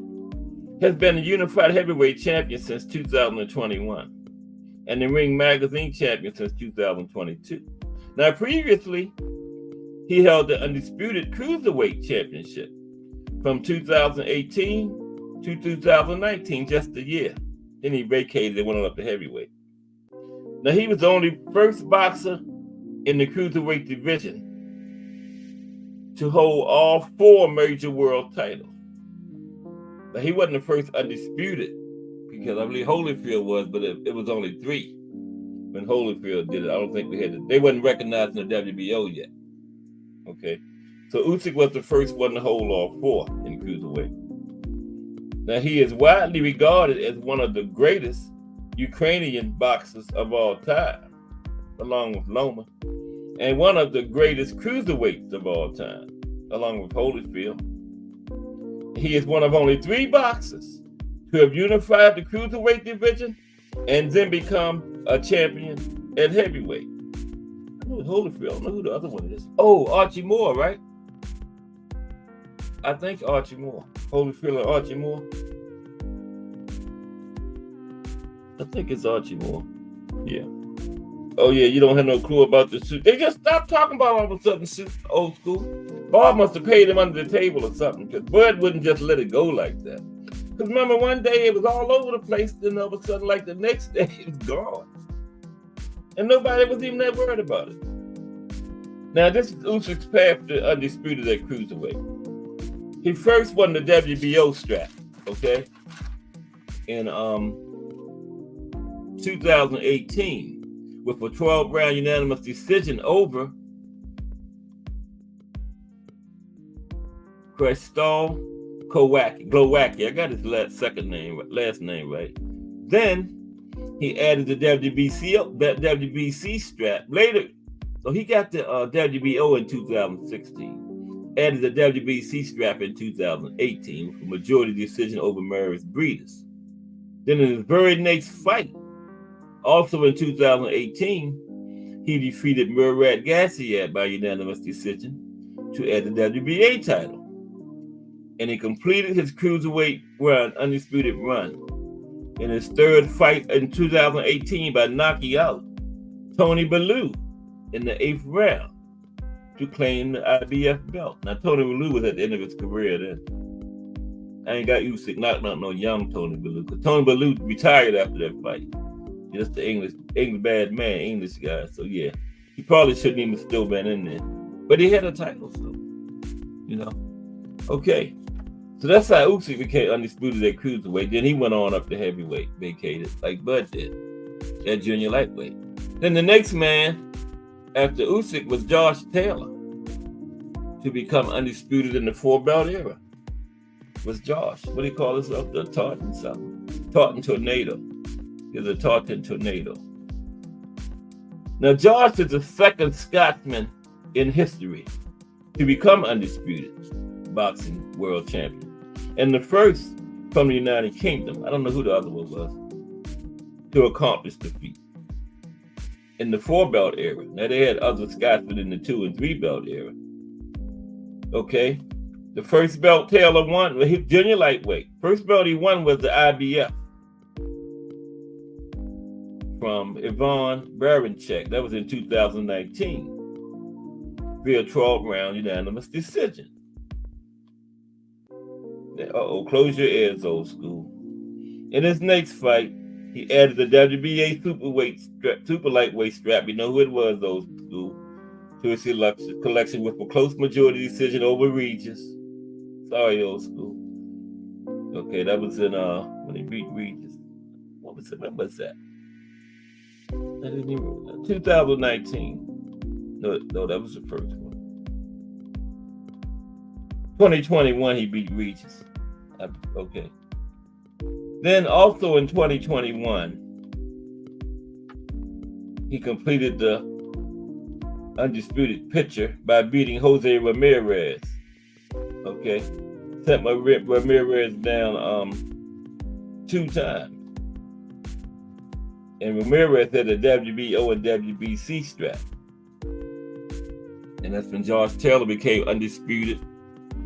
has been a unified heavyweight champion since 2021 and the Ring Magazine champion since 2022. Now, previously, he held the Undisputed Cruiserweight Championship from 2018 to 2019, just a year. Then he vacated and went on up to heavyweight. Now, he was the only first boxer in the Cruiserweight division to hold all 4 major world titles. Now, he wasn't the first undisputed because I believe Holyfield was, but it was only 3 when Holyfield did it. I don't think they wasn't recognized in the WBO yet. Okay, so Usyk was the first one to hold all 4 in cruiserweight. Now, he is widely regarded as one of the greatest Ukrainian boxers of all time, along with Loma, and one of the greatest cruiserweights of all time, along with Holyfield. He is one of only 3 boxers who have unified the cruiserweight division and then become a champion at heavyweight. I know Holyfield. I don't know who the other one is. Oh, Archie Moore, right? I think Archie Moore. Holyfield and Archie Moore. I think it's Archie Moore. Yeah. Oh, yeah, you don't have no clue about the suit. They just stopped talking about all of a sudden suit, old school. Bob must have paid him under the table or something because Bud wouldn't just let it go like that. Because remember, one day it was all over the place, then all of a sudden, like the next day, it was gone. And nobody was even that worried about it. Now, this is Usyk's path to undisputed at cruiserweight. He first won the WBO strap, okay, in 2018 with a 12-round unanimous decision over Krzysztof Glowacki. I got his last name right. Then he added the WBC strap later. So he got the WBO in 2016. Added the WBC strap in 2018 with a majority decision over Maurice Breedis. Then in his very next fight, also in 2018, he defeated Murat Gassiad by unanimous decision to add the WBA title. And he completed his cruiserweight undisputed run in his third fight in 2018 by knocking out Tony Bellew in the 8th round to claim the IBF belt. Now, Tony Bellew was at the end of his career then. I ain't got Usyk knocking out no young Tony Bellew, because Tony Bellew retired after that fight. Just the English bad man, English guy. So yeah, he probably shouldn't even still been in there. But he had a title, so Okay. So that's how Usyk became undisputed at cruiserweight. Then he went on up to heavyweight, vacated like Bud did at junior lightweight. Then the next man after Usyk was Josh Taylor to become undisputed in the 4-belt era. Was Josh? What do you call himself? The Tartan something. Tartan Tornado. is a Taunton tornado. Now, Josh is the second Scotsman in history to become undisputed boxing world champion, and the first from the United Kingdom. I don't know who the other one was to accomplish the feat in the 4-belt era. Now, they had other Scotsmen in the 2 and 3 belt era. Okay, the first belt Taylor won was his junior lightweight. First belt he won was the IBF from Ivan Barancek. That was in 2019 via 12-round unanimous decision. Close your ears, old school. In his next fight, he added the WBA super lightweight strap. You know who it was, old school, to his collection with a close majority decision over Regis. Sorry, old school. Okay, that was in when he beat Regis. What was it? When was that? 2019. No, that was the first one. 2021, he beat Regis. Okay. Then also in 2021, he completed the undisputed picture by beating Jose Ramirez. Okay. Sent Ramirez down 2 times. And Ramirez had a WBO and WBC strap. And that's when Josh Taylor became undisputed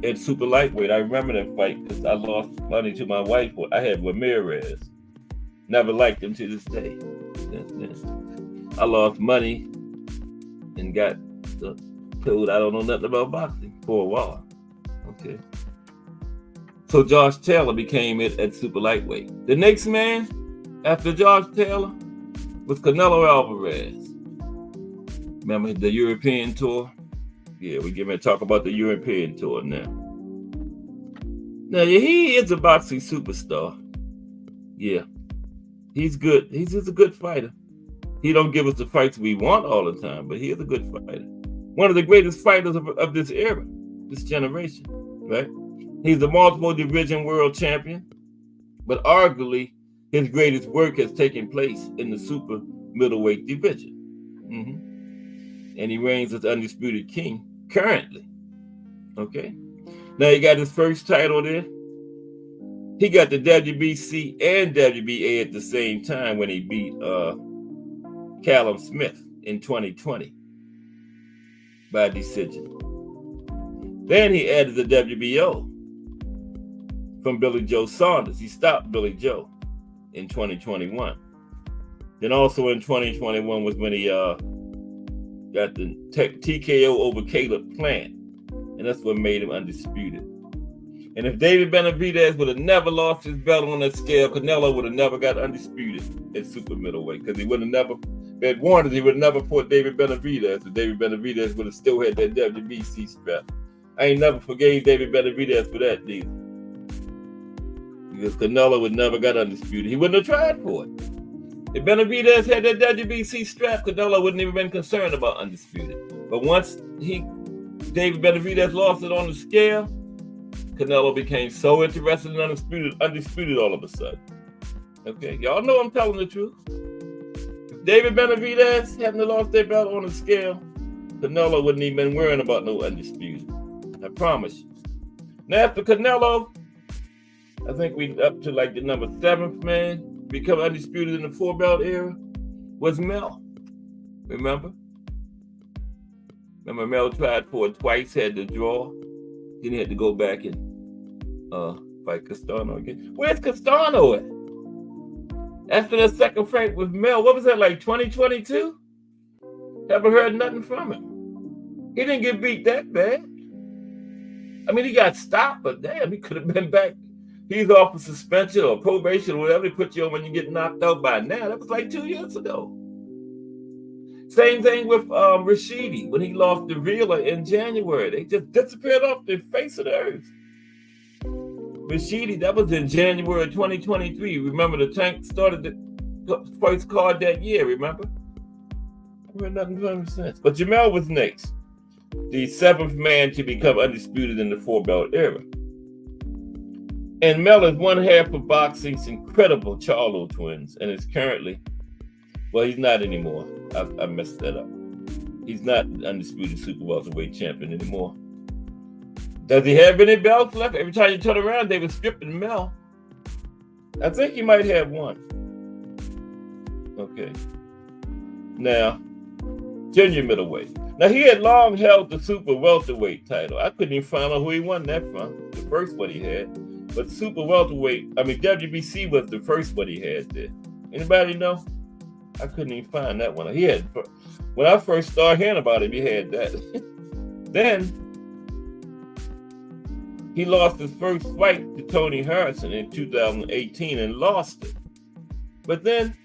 at super lightweight. I remember that fight because I lost money to my wife. I had Ramirez. Never liked him to this day. I lost money and got told I don't know nothing about boxing for a while. Okay. So Josh Taylor became it at super lightweight. The next man after Josh Taylor was Canelo Alvarez. Remember the European tour? Yeah, we're going to talk about the European tour now. Now, he is a boxing superstar. Yeah, he's good. He's just a good fighter. He don't give us the fights we want all the time, but he is a good fighter. One of the greatest fighters of this era, this generation, right? He's a multiple division world champion, but arguably his greatest work has taken place in the super middleweight division. And he reigns as undisputed king currently. Okay. Now he got his first title there. He got the WBC and WBA at the same time when he beat Callum Smith in 2020 by decision. Then he added the WBO from Billy Joe Saunders. He stopped Billy Joe in 2021. Then also in 2021 was when he got the TKO over Caleb Plant, and that's what made him undisputed. And if David Benavidez would have never lost his belt on that scale, Canelo would have never got undisputed at super middleweight, because he would have never, had warned us, he would have never fought David Benavidez, and David Benavidez would have still had that WBC strap. I ain't never forgave David Benavidez for that, neither. Because Canelo would never got undisputed. He wouldn't have tried for it. If Benavidez had that WBC strap, Canelo wouldn't even been concerned about undisputed. But once David Benavidez lost it on the scale, Canelo became so interested in undisputed all of a sudden. Okay, y'all know I'm telling the truth. If David Benavidez hadn't lost their belt on the scale, Canelo wouldn't even been worrying about no undisputed. I promise you. Now after Canelo, I think we up to like the number 7th man become undisputed in the 4-belt era was Mel. Remember Mel tried for it twice, had to draw. Then he had to go back and fight Castano again. Where's Castano at? After the second fight with Mel, what was that, like 2022? Haven't heard nothing from him. He didn't get beat that bad. I mean, he got stopped, but damn, he could have been back. He's off of suspension or probation or whatever they put you on when you get knocked out by now. That was like 2 years ago. Same thing with Rashidi when he lost to Vila in January. They just disappeared off the face of the earth. Rashidi, that was in January 2023. Remember the Tank started the first card that year, remember? I heard nothing from him since. But Jamel was next. The 7th man to become undisputed in the 4-belt era. And Mel is one half of boxing's incredible Charlo twins, and is currently, well, he's not anymore. I messed that up. He's not the undisputed super welterweight champion anymore. Does he have any belts left? Every time you turn around, they were stripping Mel. I think he might have one. Okay. Now, junior middleweight. Now, he had long held the super welterweight title. I couldn't even find out who he won that from. The first one he had. But super welterweight, WBC was the first one he had there. Anybody know? I couldn't even find that one. He had, when I first started hearing about him, he had that. Then, he lost his first fight to Tony Harrison in 2018 and lost it. But then,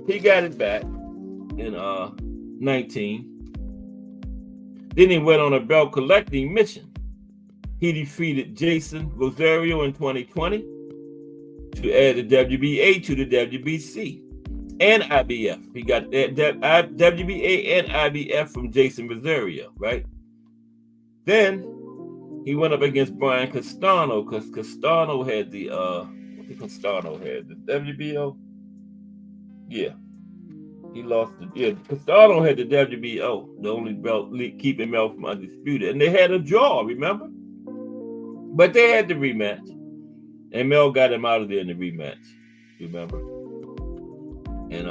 he got it back in 19. Then he went on a belt collecting mission. He defeated Jason Rosario in 2020 to add the WBA to the WBC and IBF. He got WBA and IBF from Jason Rosario, right? Then he went up against Brian Castano because Castano had the WBO. Yeah. He lost it. Yeah, Castano had the WBO, the only belt keeping Mel from undisputed. And they had a draw, remember? But they had the rematch. And Mel got him out of there in the rematch, remember? And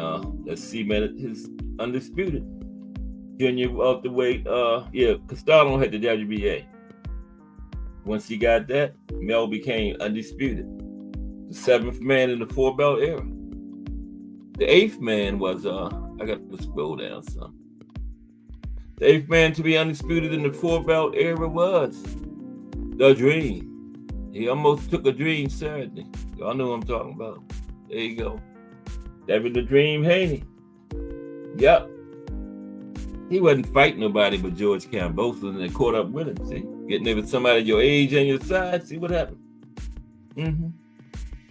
that cemented his undisputed. Junior welterweight, Castano had the WBA. Once he got that, Mel became undisputed. The 7th man in the 4-belt era. The 8th man was, I got to scroll down some. The 8th man to be undisputed in the 4-belt era was The Dream. He almost took a Dream Saturday. Y'all know what I'm talking about. There you go. Devin the Dream Haney. Yep. He wasn't fighting nobody but George Kambosos, and they caught up with him, see? Getting there with somebody your age and your size, see what happened?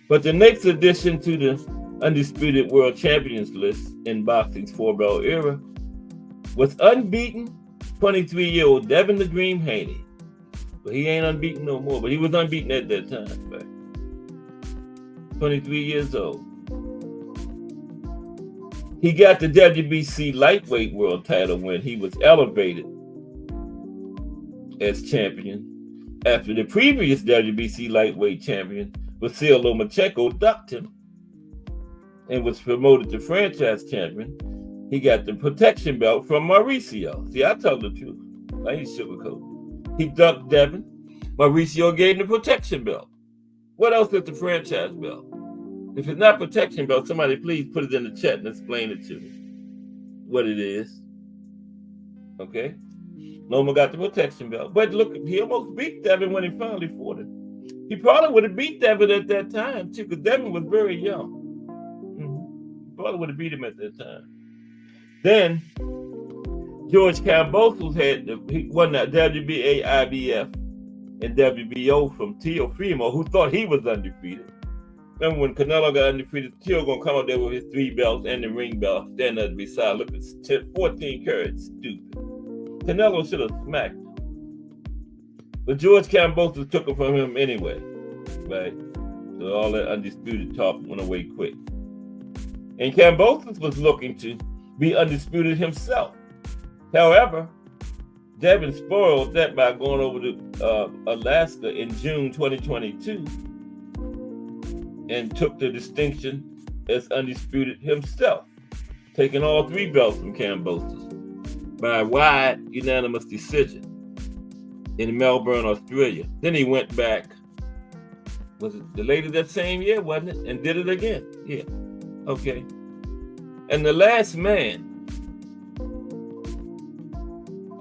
But the next addition to the undisputed world champions list in boxing's 4-belt era was unbeaten 23-year-old Devin the Dream Haney. But he ain't unbeaten no more, but he was unbeaten at that time, right? 23 years old. He got the WBC lightweight world title when he was elevated as champion after the previous WBC lightweight champion, Vasyl Lomachenko, ducked him and was promoted to franchise champion. He got the protection belt from Mauricio. See, I tell the truth. I ain't sugarcoat. He ducked Devin. Mauricio gave him the protection belt. What else is the franchise belt? If it's not protection belt, somebody please put it in the chat and explain it to me. What it is. Okay? Loma got the protection belt. But look, he almost beat Devin when he finally fought him. He probably would have beat Devin at that time, too, because Devin was very young. Probably would have beat him at that time. Then George Kambosos he won that WBA, IBF, and WBO from Teofimo, who thought he was undefeated. Remember when Canelo got undefeated, Teo gonna come out there with his 3 belts and the ring belt, stand there beside, look at 14 carats, stupid. Canelo should have smacked him. But George Kambosos took it from him anyway, right? So all that undisputed talk went away quick. And Kambosos was looking to be undisputed himself. However, Devin spoiled that by going over to Alaska in June 2022 and took the distinction as undisputed himself, taking all 3 belts from Kambosos by a wide unanimous decision in Melbourne, Australia. Then he went back, was it the later that same year, wasn't it? And did it again. Yeah. Okay. And the last man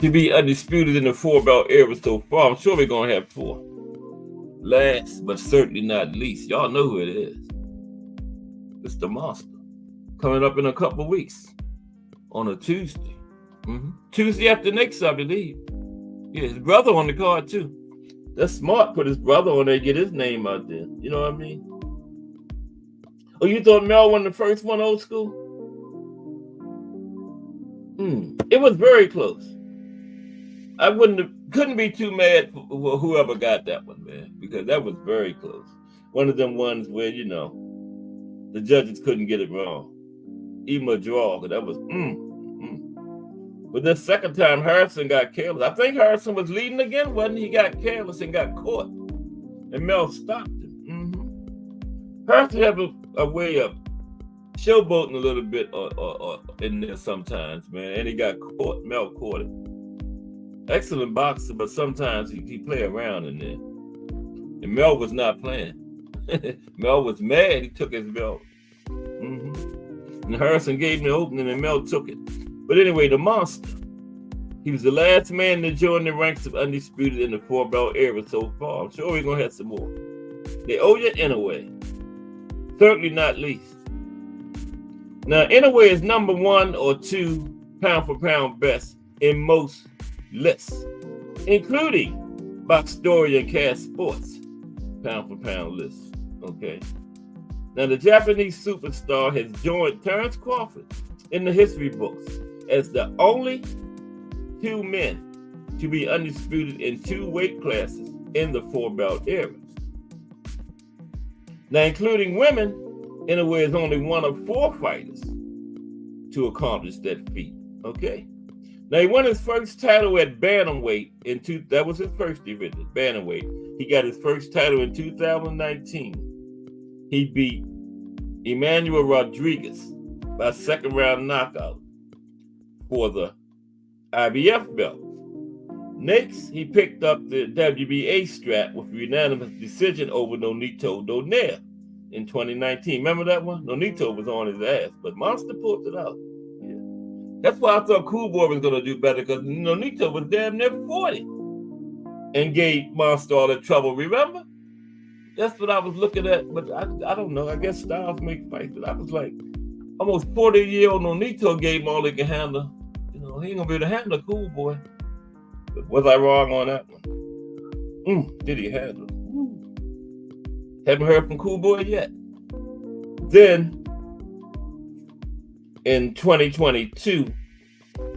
to be undisputed in the 4-belt era so far, I'm sure we're going to have 4. Last, but certainly not least. Y'all know who it is. It's the Monster. Coming up in a couple of weeks on a Tuesday. Tuesday after next, I believe. Yeah, his brother on the card, too. That's smart. Put his brother on there, get his name out there. You know what I mean? Oh, you thought Mel won the first one, old school? It was very close. I wouldn't have couldn't be too mad for whoever got that one, man, because that was very close. One of them ones where, the judges couldn't get it wrong. Even a draw, because that was, But the second time, Harrison got careless. I think Harrison was leading again, wasn't he? He got careless and got caught. And Mel stopped him. Harrison had a way of showboating a little bit or in there sometimes, man. And he got caught. Mel caught him. Excellent boxer, but sometimes he play around in there. And Mel was not playing. Mel was mad. He took his belt. And Harrison gave him the opening and Mel took it. But anyway, the Monster. He was the last man to join the ranks of Undisputed in the 4-belt era so far. I'm sure we're going to have some more. They owe you Inoue. Certainly not least. Now, Inoue is number 1 or 2 pound for pound best in most lists, including Box Story and Cast Sports pound for pound lists. Okay. Now, the Japanese superstar has joined Terrence Crawford in the history books as the only 2 men to be undisputed in 2 weight classes in the 4-belt era. Now, including women, Inoue is only one of 4 fighters to accomplish that feat. Okay. Now, he won his first title at bantamweight that was his first division, bantamweight. He got his first title in 2019. He beat Emmanuel Rodriguez by second round knockout for the IBF belt. Next, he picked up the WBA strap with unanimous decision over Nonito Donaire in 2019. Remember that one? Nonito was on his ass, but Monster pulled it out. Yeah. That's why I thought Cool Boy was going to do better, because Nonito was damn near 40 and gave Monster all the trouble. Remember? That's what I was looking at, but I don't know. I guess styles make fights, but I was like, almost 40-year-old Nonito gave him all he can handle. He ain't going to be able to handle a Cool Boy. But was I wrong on that one? Did he handle it? Haven't heard from Cool Boy yet. Then, in 2022,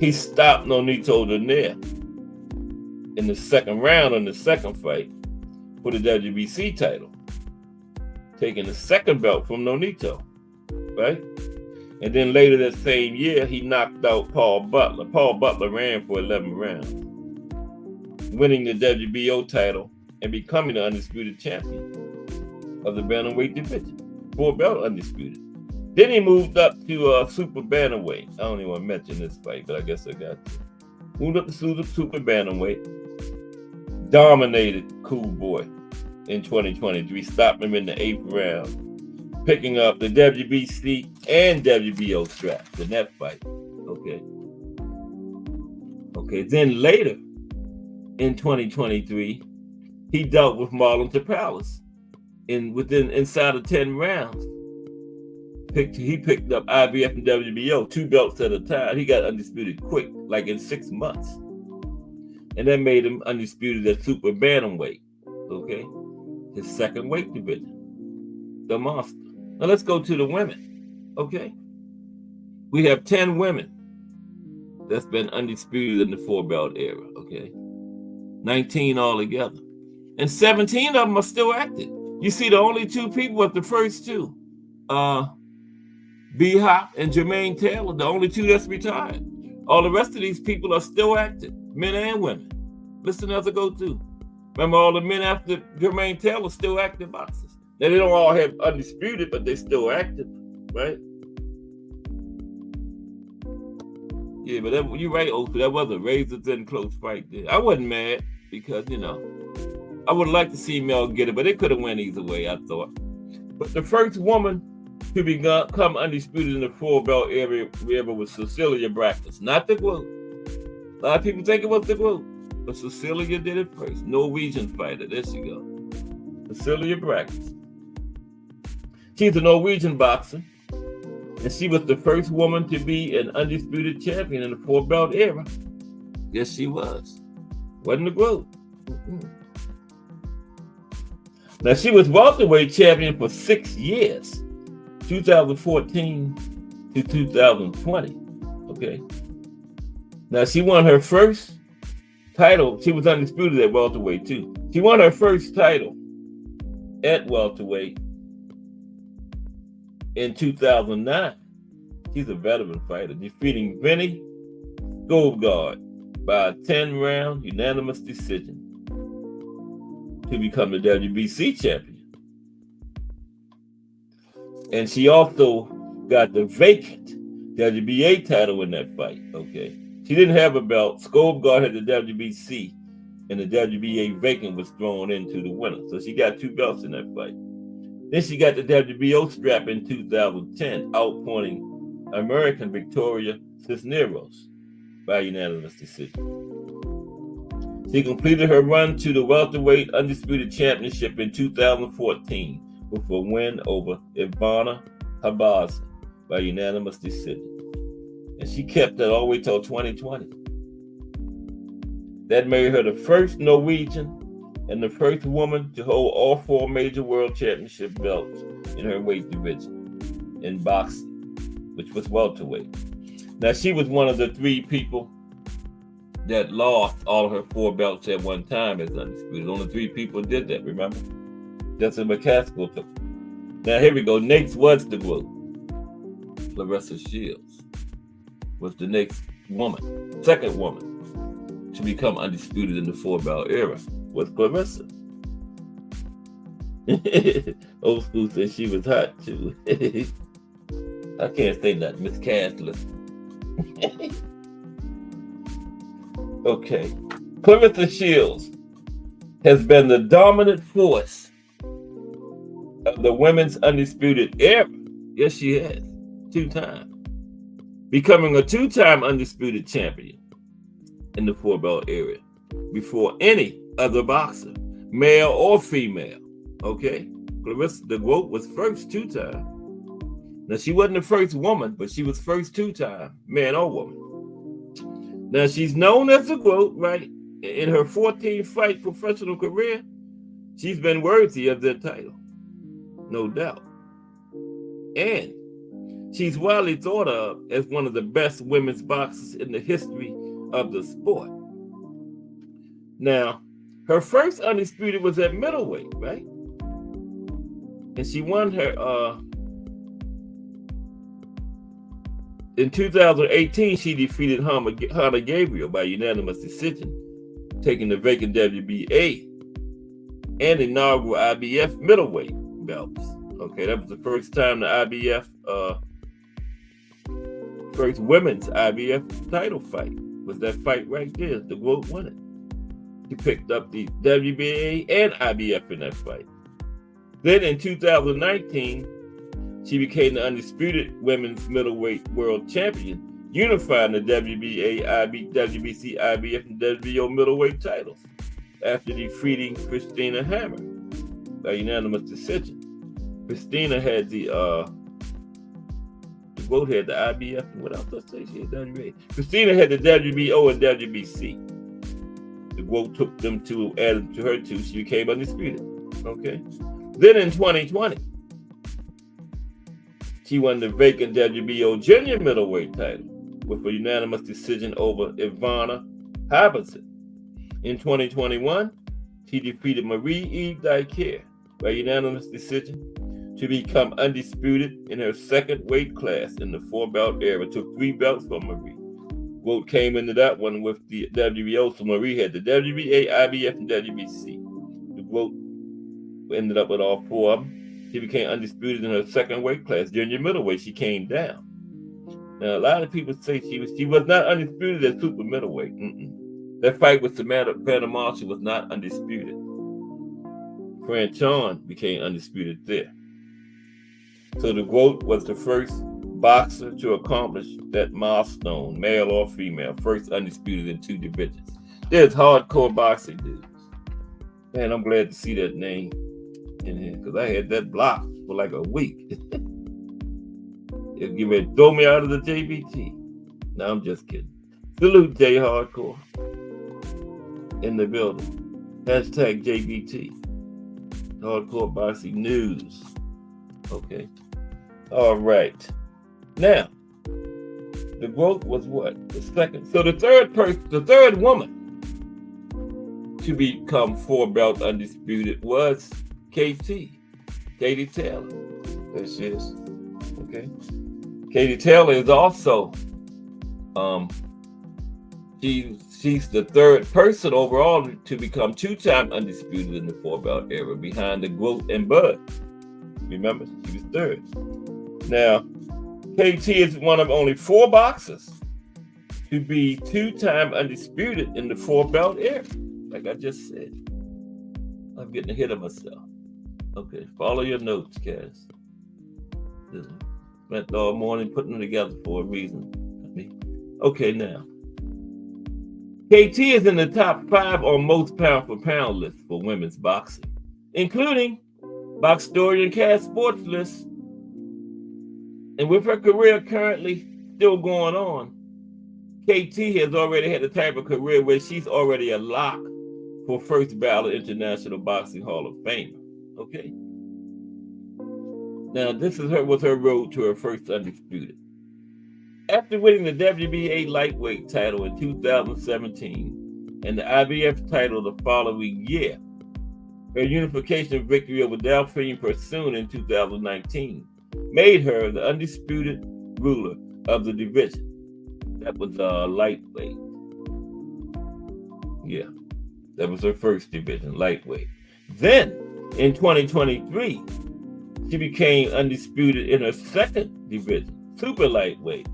he stopped Nonito Donaire in the second round in the second fight for the WBC title, taking the second belt from Nonito, right? And then later that same year, he knocked out Paul Butler. Paul Butler ran for 11 rounds, winning the WBO title and becoming the undisputed champion of the bantamweight division. 4-belt undisputed. Then he moved up to super bantamweight. I don't even want to mention this fight, but I guess I got to. Moved up to super bantamweight. Dominated Cool Boy in 2023. Stopped him in the 8th round, picking up the WBC and WBO straps in that fight. Okay. Then later in 2023, he dealt with Marlon Tapales inside of 10 rounds. He picked up IBF and WBO, 2 belts at a time. He got undisputed quick, like in 6 months. And that made him undisputed at super bantamweight. Okay. His second weight division. The Monster. Now let's go to the women. Okay. We have 10 women that's been undisputed in the 4-belt era. Okay. 19 altogether. And 17 of them are still active. You see, the only 2 people with the first 2, B-Hop and Jermaine Taylor, the only 2 that's retired. All the rest of these people are still active, men and women. Listen as I go too. Remember, all the men after Jermaine Taylor still active boxers. Now, they don't all have undisputed, but they still active, right? Yeah, but you're right, Oakley. That was a razor-thin close fight there. I wasn't mad because, I would like to see Mel get it, but it could have went either way, I thought. But the first woman to become undisputed in the 4-belt era was Cecilia Braekhus, not the Glue. A lot of people think it was the Glue, but Cecilia did it first. Norwegian fighter. There she go. Cecilia Braekhus. She's a Norwegian boxer, and she was the first woman to be an undisputed champion in the 4-belt era. Yes, she was. Wasn't the Glue. Now, she was welterweight champion for 6 years, 2014 to 2020. Okay. Now, she won her first title. She was undisputed at welterweight too. She won her first title at welterweight in 2009. She's a veteran fighter, defeating Vinny Goldguard by a 10-round unanimous decision to become the WBC champion. And she also got the vacant WBA title in that fight. Okay. She didn't have a belt. Goldguard had the WBC, and the WBA vacant was thrown into the winner. So she got 2 belts in that fight. Then she got the WBO strap in 2010, outpointing American Victoria Cisneros by unanimous decision. She completed her run to the welterweight undisputed championship in 2014 with a win over Ivana Habaz by unanimous decision. And she kept that all the way till 2020. That made her the first Norwegian and the first woman to hold all 4 major world championship belts in her weight division in boxing, which was welterweight. Now, she was one of the 3 people that lost all of her 4 belts at one time as undisputed. Only 3 people did that, remember? Justin McCaskill took them. Now, here we go. Next was the group. Clarissa Shields was the next woman, second woman, to become undisputed in the 4-belt era, was Clarissa. Old school said she was hot too. I can't say that, Miss Castless. Okay. Clarissa Shields has been the dominant force of the women's undisputed era. Yes, she has. 2 times. Becoming a 2-time undisputed champion in the 4-belt era before any other boxer, male or female. Okay? Clarissa the GOAT was first 2 times. Now, she wasn't the first woman, but she was first 2 times, man or woman. Now, she's known as the GOAT, right? In her 14-fight professional career, she's been worthy of that title, no doubt. And she's widely thought of as one of the best women's boxers in the history of the sport. Now, her first undisputed was at middleweight, right? And she won her, in 2018, she defeated Hannah Gabriel by unanimous decision, taking the vacant WBA and inaugural IBF middleweight belts. Okay, that was the first time the IBF, first women's IBF title fight was that fight right there. The GOAT won it. She picked up the WBA and IBF in that fight. Then in 2019, she became the undisputed women's middleweight world champion, unifying the WBA, WBC, IBF, and WBO middleweight titles after defeating Christina Hammer by unanimous decision. Christina had the GOAT had the IBF, and what else did I say? She had WBA. Christina had the WBO and WBC. The GOAT took them to, added to her too. She became undisputed. Okay. Then in 2020, she won the vacant WBO junior middleweight title with a unanimous decision over Ivana Habaz. In 2021, she defeated Marie-Eve Dicaire by unanimous decision to become undisputed in her second weight class in the 4-belt era. Took 3 belts from Marie. GOAT came into that one with the WBO, so Marie had the WBA, IBF, and WBC. The GOAT ended up with all 4 of them. She became undisputed in her second weight class, junior middleweight. She came down. Now, a lot of people say she was not undisputed at super middleweight. That fight with Samantha Marshall was not undisputed. Fran Chon became undisputed there. So the GOAT was the first boxer to accomplish that milestone, male or female, first undisputed in 2 divisions. There's hardcore boxing dudes. Man, I'm glad to see that name in here because I had that blocked for like a week. It'll give me throw me out of the JBT. No, I'm just kidding. Salute J Hardcore in the building. Hashtag JBT. Hardcore Boxing News. Okay. All right. Now, the GOAT was what? The second. So the third woman to become 4-belt undisputed was Katie Taylor. There she is. Okay. Katie Taylor is also she's the third person overall to become 2-time undisputed in the 4-belt era, behind the GOAT and Bud. Remember, she was third. Now, KT is one of only 4 boxers to be 2-time undisputed in the 4-belt era. Like I just said, I'm getting ahead of myself. Okay, follow your notes, Cass. Spent all morning putting them together for a reason. Okay, now. KT is in the top 5 on most pound-for-pound list for women's boxing, including Boxtorian Cass Sports list. And with her career currently still going on, KT has already had the type of career where she's already a lock for first ballot International Boxing Hall of Famer. Okay. Now, this is was her road to her first undisputed. After winning the WBA lightweight title in 2017 and the IBF title the following year, her unification victory over Delphine Persoon in 2019 made her the undisputed ruler of the division. That was lightweight. Yeah, that was her first division, lightweight. Then, in 2023, she became undisputed in her second division, super lightweight,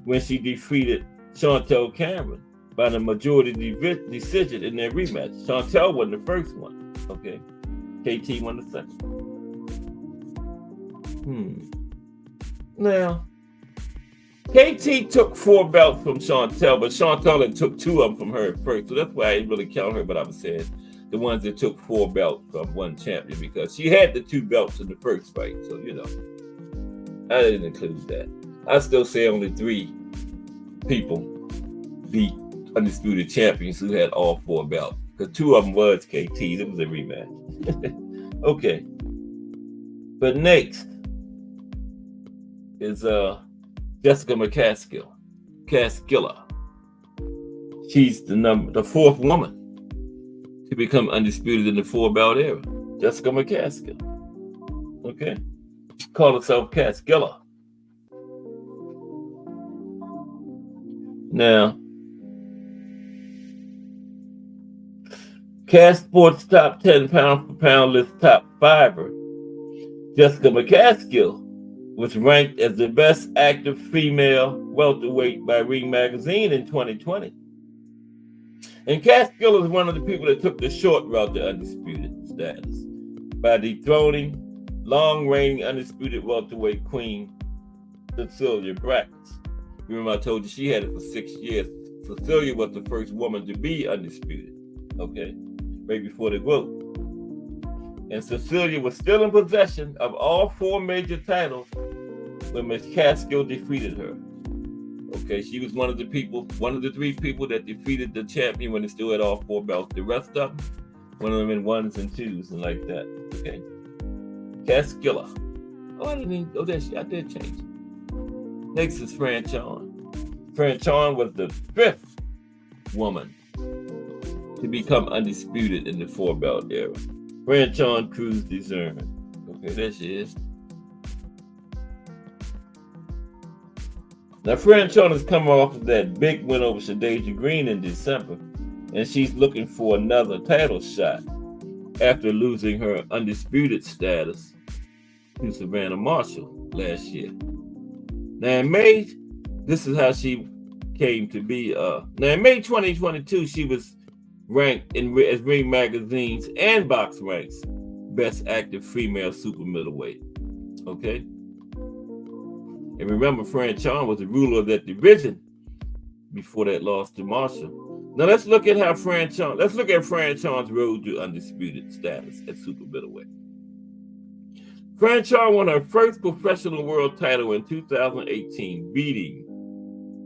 when she defeated Chantel Cameron by the majority decision in their rematch. Chantel won the first one. Okay, KT won the second. Now, KT took 4 belts from Chantel, but Chantel took 2 of them from her first. So that's why I didn't really count her, but I was saying the ones that took 4 belts from one champion, because she had the 2 belts in the first fight. So, I didn't include that. I still say only 3 people beat undisputed champions who had all 4 belts, because 2 of them was KT's. It was a rematch. Okay. But next is Jessica McCaskill. She's the 4th woman to become undisputed in the 4-belt era. Jessica McCaskill. Okay? She called herself Caskiller. Now, Cass Sports top 10 pound-for-pound list top 5er, Jessica McCaskill was ranked as the best active female welterweight by Ring Magazine in 2020. And Caskill is one of the people that took the short route to undisputed status by dethroning long-reigning undisputed welterweight queen Cecilia Brackens. Remember I told you she had it for 6 years. Cecilia was the first woman to be undisputed, okay, right before the vote. And Cecilia was still in possession of all 4 major titles when Miss Caskill defeated her. Okay, she was one of the 3 people that defeated the champion when they still had all 4 belts. The rest of them, one of them in 1s and 2s and like that. Okay, Caskilla. I did change it. Next is Fran Chon. Fran Chon was the 5th woman to become undisputed in the 4-belt era. Fran Chon Cruz Discern. Okay, there she is. Now, Fran Chon has come off of that big win over Shadeja Green in December, and she's looking for another title shot after losing her undisputed status to Savannah Marshall last year. Now, in May, this is how she came to be. Now, in May 2022, she was ranked as Ring Magazine's and Box Rank's best active female super middleweight. Okay? And remember, Fran Chon was the ruler of that division before that loss to Marshall. Now let's look at Fran Chon's road to undisputed status at super middleweight. Fran Chon won her first professional world title in 2018, beating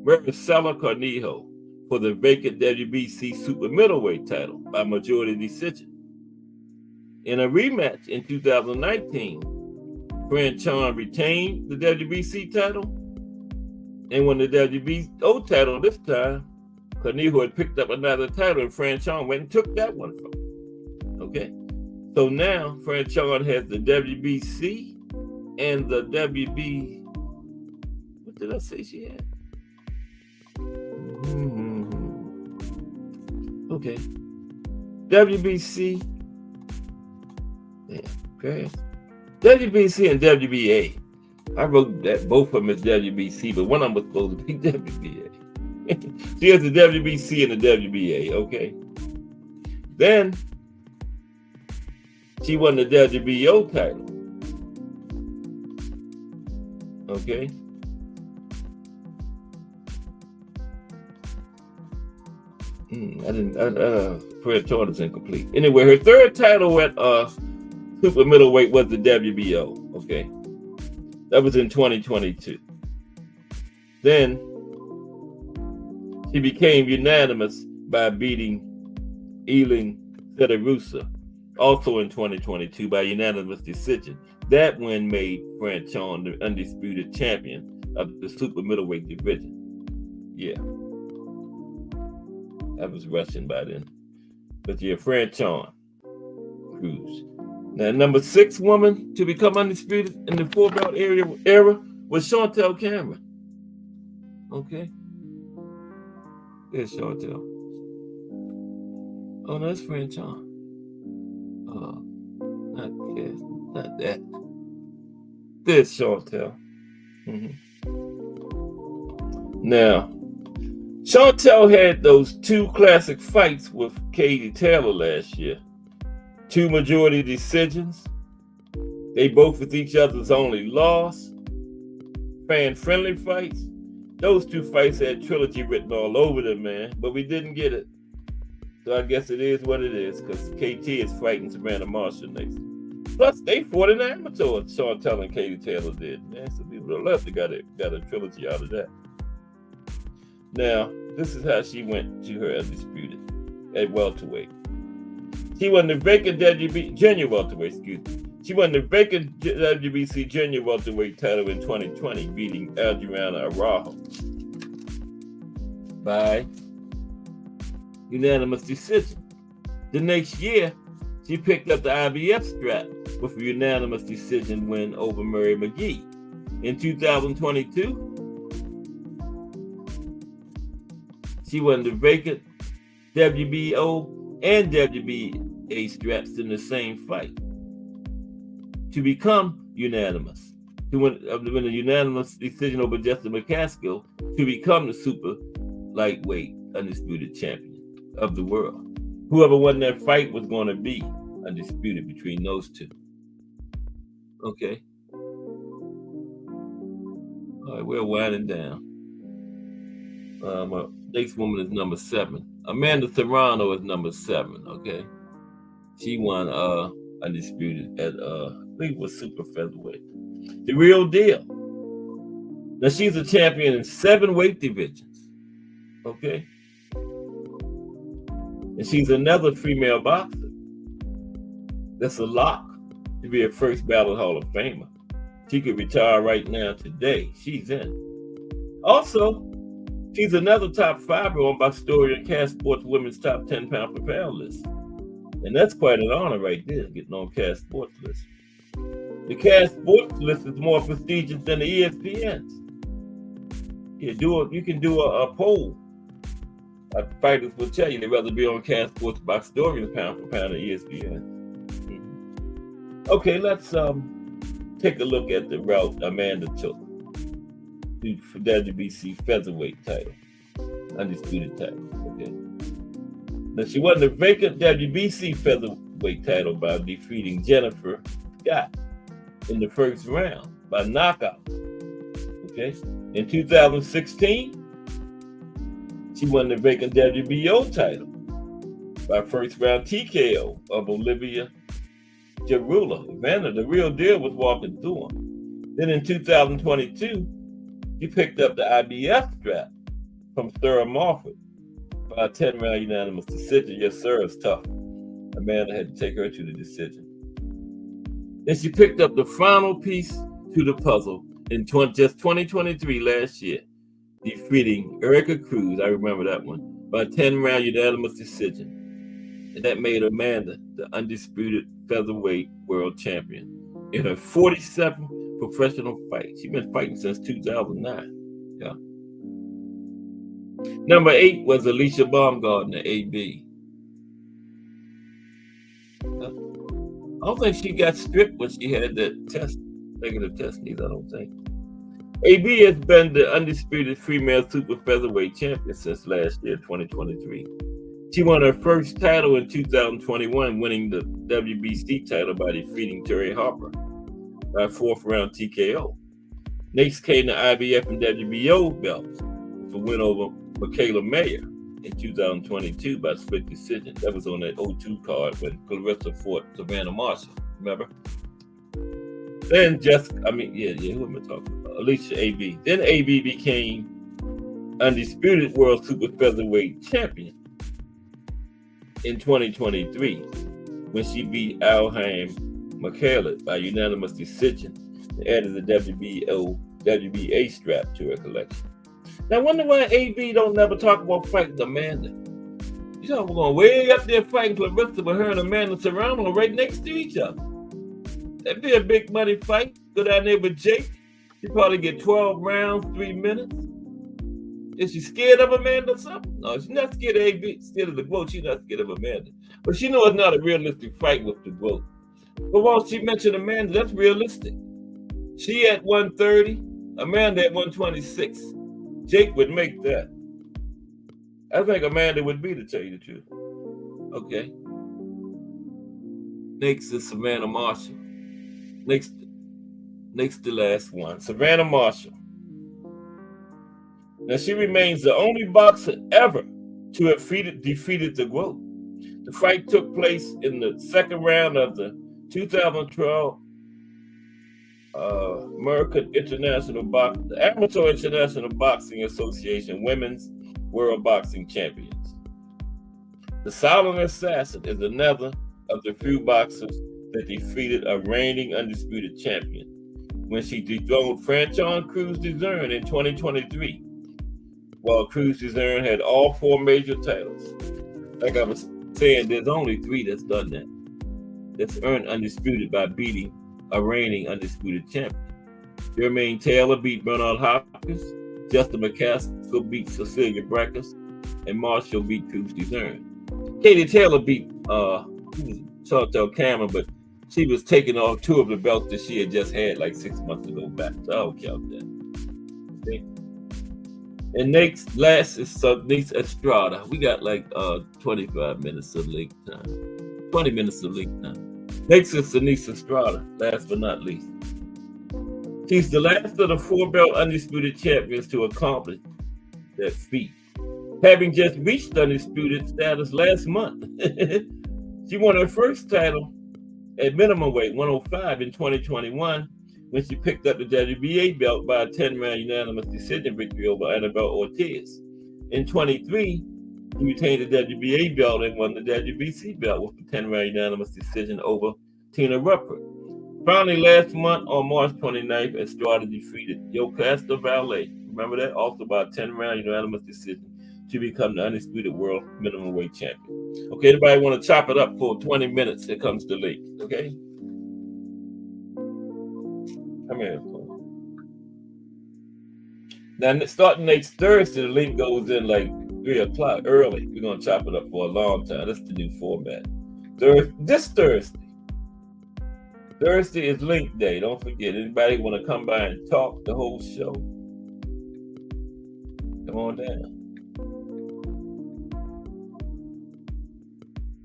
Maricela Cornejo for the vacant WBC super middleweight title by majority decision. In a rematch in 2019, Fran Chon retained the WBC title and won the WBO title this time Kaniho had picked up another title, and Franchon went and took that one from her. Okay? So now Franchon has the WBC and the WB. What did I say she had? Okay. WBC. Yeah, okay. WBC and WBA. I wrote that both of them as WBC, but one of them was supposed to be WBA. She has the WBC and the WBA, okay? Then she won the WBO title. Okay? Prayer chart is incomplete. Anyway, her third title at super middleweight was the WBO. Okay, that was in 2022. Then she became unanimous by beating Eileen Federusa, also in 2022 by unanimous decision. That win made Franchon the undisputed champion of the super middleweight division. Yeah. I was rushing by then. But yeah, Franchon Cruz. Now, number 6 woman to become undisputed in the 4-belt era was Chantel Cameron. Okay. There's Chantel. Oh, no, that's Franchon. Not that. There's Chantel. Now, Chantel had those 2 classic fights with Katie Taylor last year. 2 majority decisions. They both with each other's only loss. Fan-friendly fights. Those 2 fights had trilogy written all over them, man. But we didn't get it. So I guess it is what it is, because KT is fighting Savannah Marshall next. Plus, they fought in amateur. Chantel and Katie Taylor did. Man, so people would love to got a trilogy out of that. Now, this is how she went to her undisputed at welterweight. She won the vacant WBC junior welterweight, She won the vacant WBC junior welterweight title in 2020, beating Adriana Araujo by unanimous decision. The next year, she picked up the IBF strap with a unanimous decision win over Murray McGee. In 2022, she won the vacant WBO and WBA straps in the same fight to become unanimous. To win a unanimous decision over Justin McCaskill to become the super lightweight undisputed champion of the world. Whoever won that fight was going to be undisputed between those 2. Okay. All right, we're winding down. Next woman is number 7. Amanda Serrano is number 7. Okay, she won undisputed at I think it was super featherweight. The real deal. Now she's a champion in 7 weight divisions. Okay, and she's another female boxer. That's a lock to be a first ballot Hall of Famer. She could retire right now today. She's in. Also, she's another top 5 on Boxtorian Cash Sports Women's top 10 pound for pound list. And that's quite an honor right there, getting on Cash Sports list. The Cash Sports list is more prestigious than the ESPN's. You can do a poll. Fighters will tell you they'd rather be on Cash Sports Boxtorian pound for pound than ESPN. Okay, let's take a look at the route Amanda took for WBC featherweight title, undisputed title. Okay. Now she won the vacant WBC featherweight title by defeating Jennifer Scott in the first round by knockout. Okay. In 2016, she won the vacant WBO title by first round TKO of Olivia Jarula. Evander, the real deal, was walking through him. Then in 2022, she picked up the IBF strap from Sarah Moffat by a 10-round unanimous decision. Yes, sir, it's tough. Amanda had to take her to the decision. Then she picked up the final piece to the puzzle in just 2023 last year, defeating Erica Cruz, I remember that one, by 10-round unanimous decision. And that made Amanda the undisputed featherweight world champion in her 47th professional fight. She's been fighting since 2009. Yeah. Number 8 was Alicia Baumgartner, AB. I don't think she got stripped when she had that negative test needs, I don't think. AB has been the undisputed female super featherweight champion since last year, 2023. She won her first title in 2021, winning the WBC title by defeating Terry Harper by 4th round TKO. Next came the IBF and WBO belts for win over Michaela Mayer in 2022 by split decision. That was on that 0-2 card when Clarissa fought Savannah Marshall. Remember? Then who am I talking about? Alicia AB. Then AB became undisputed world super featherweight champion in 2023 when she beat Alheim Michaela by unanimous decision and added the WBA strap to her collection. Now I wonder why AB don't never talk about fighting Amanda. You know, we're going way up there fighting Clarissa with her and Amanda Serrano right next to each other. That'd be a big money fight. Go down there with Jake. You probably get 12 rounds, 3 minutes. Is she scared of Amanda or something? No, she's not scared of AB, scared of the GOAT. She's not scared of Amanda. But she knows it's not a realistic fight with the GOAT. But once she mentioned Amanda, that's realistic. She at 130, Amanda at 126. Jake would make that. I think Amanda would be, to tell you the truth. Okay. Next is Savannah Marshall. Next to last one, Savannah Marshall. Now she remains the only boxer ever to have defeated the GOAT. The fight took place in the second round of the 2012 American Amateur International Boxing Association Women's World Boxing Champions. The Silent Assassin is another of the few boxers that defeated a reigning undisputed champion when she dethroned Franchon Cruz-Dezurn in 2023, while Cruz-Dezurn had all 4 major titles. Like I was saying, there's only 3 that's done that. That's earned undisputed by beating a reigning undisputed champion. Jermaine Taylor beat Bernard Hopkins, Justin McCaskill beat Cecilia Brækhus, and Marshall beat Cruz-Dezurn. Katie Taylor beat Chantal Cameron, but she was taking off 2 of the belts that she had just had like 6 months ago back. So I don't count that. Okay. And last is Denise Estrada. We got like 25 minutes of link time. 20 minutes of link time. Next is Denise Estrada, last but not least. She's the last of the 4-belt undisputed champions to accomplish that feat, having just reached undisputed status last month. She won her first title at minimum weight, 105, in 2021, when she picked up the WBA belt by a 10-round unanimous decision victory over Annabelle Ortiz. In 23, she retained the WBA belt and won the WBC belt with a 10-round unanimous decision over Tina Ruppert. Finally, last month on March 29th, Estrada defeated Yokasta Valle. Remember that? Also by a 10-round unanimous decision to become the undisputed world minimum weight champion. Okay, anybody want to chop it up for 20 minutes? Here comes the link. Okay? Come here. Now, starting next Thursday, the link goes in like 3 o'clock early. We're going to chop it up for a long time. That's the new format. This Thursday. Thursday is link day. Don't forget. Anybody want to come by and talk the whole show? Come on down.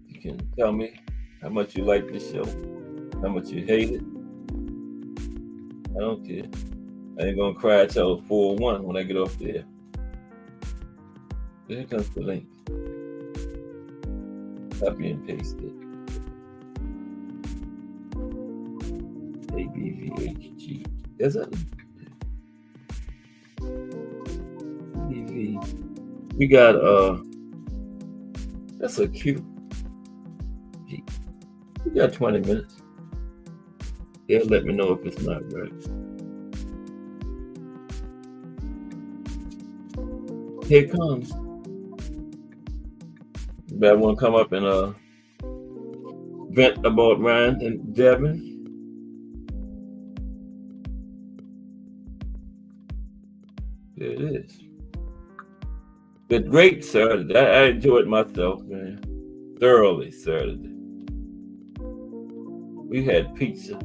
You can tell me how much you like the show, how much you hate it. I don't care. I ain't gonna cry till 4-1 when I get off there. Here comes the link. Copy and paste it. ABVHG. Is it? ABV. We got that's a cute. We got 20 minutes. They'll let me know if it's not right. Here it comes. Anybody want to come up and vent about Ryan and Devin? There it is. But great Saturday. I enjoyed myself, man. Thoroughly Saturday. We had pizza.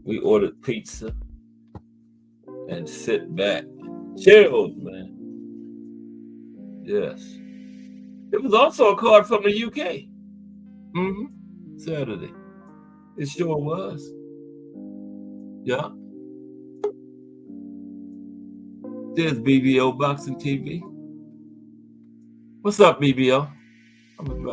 We ordered pizza and sit back. Chilled, man. Yes. It was also a card from the UK. Saturday. It sure was. Yeah. There's BBO Boxing TV. What's up, BBO?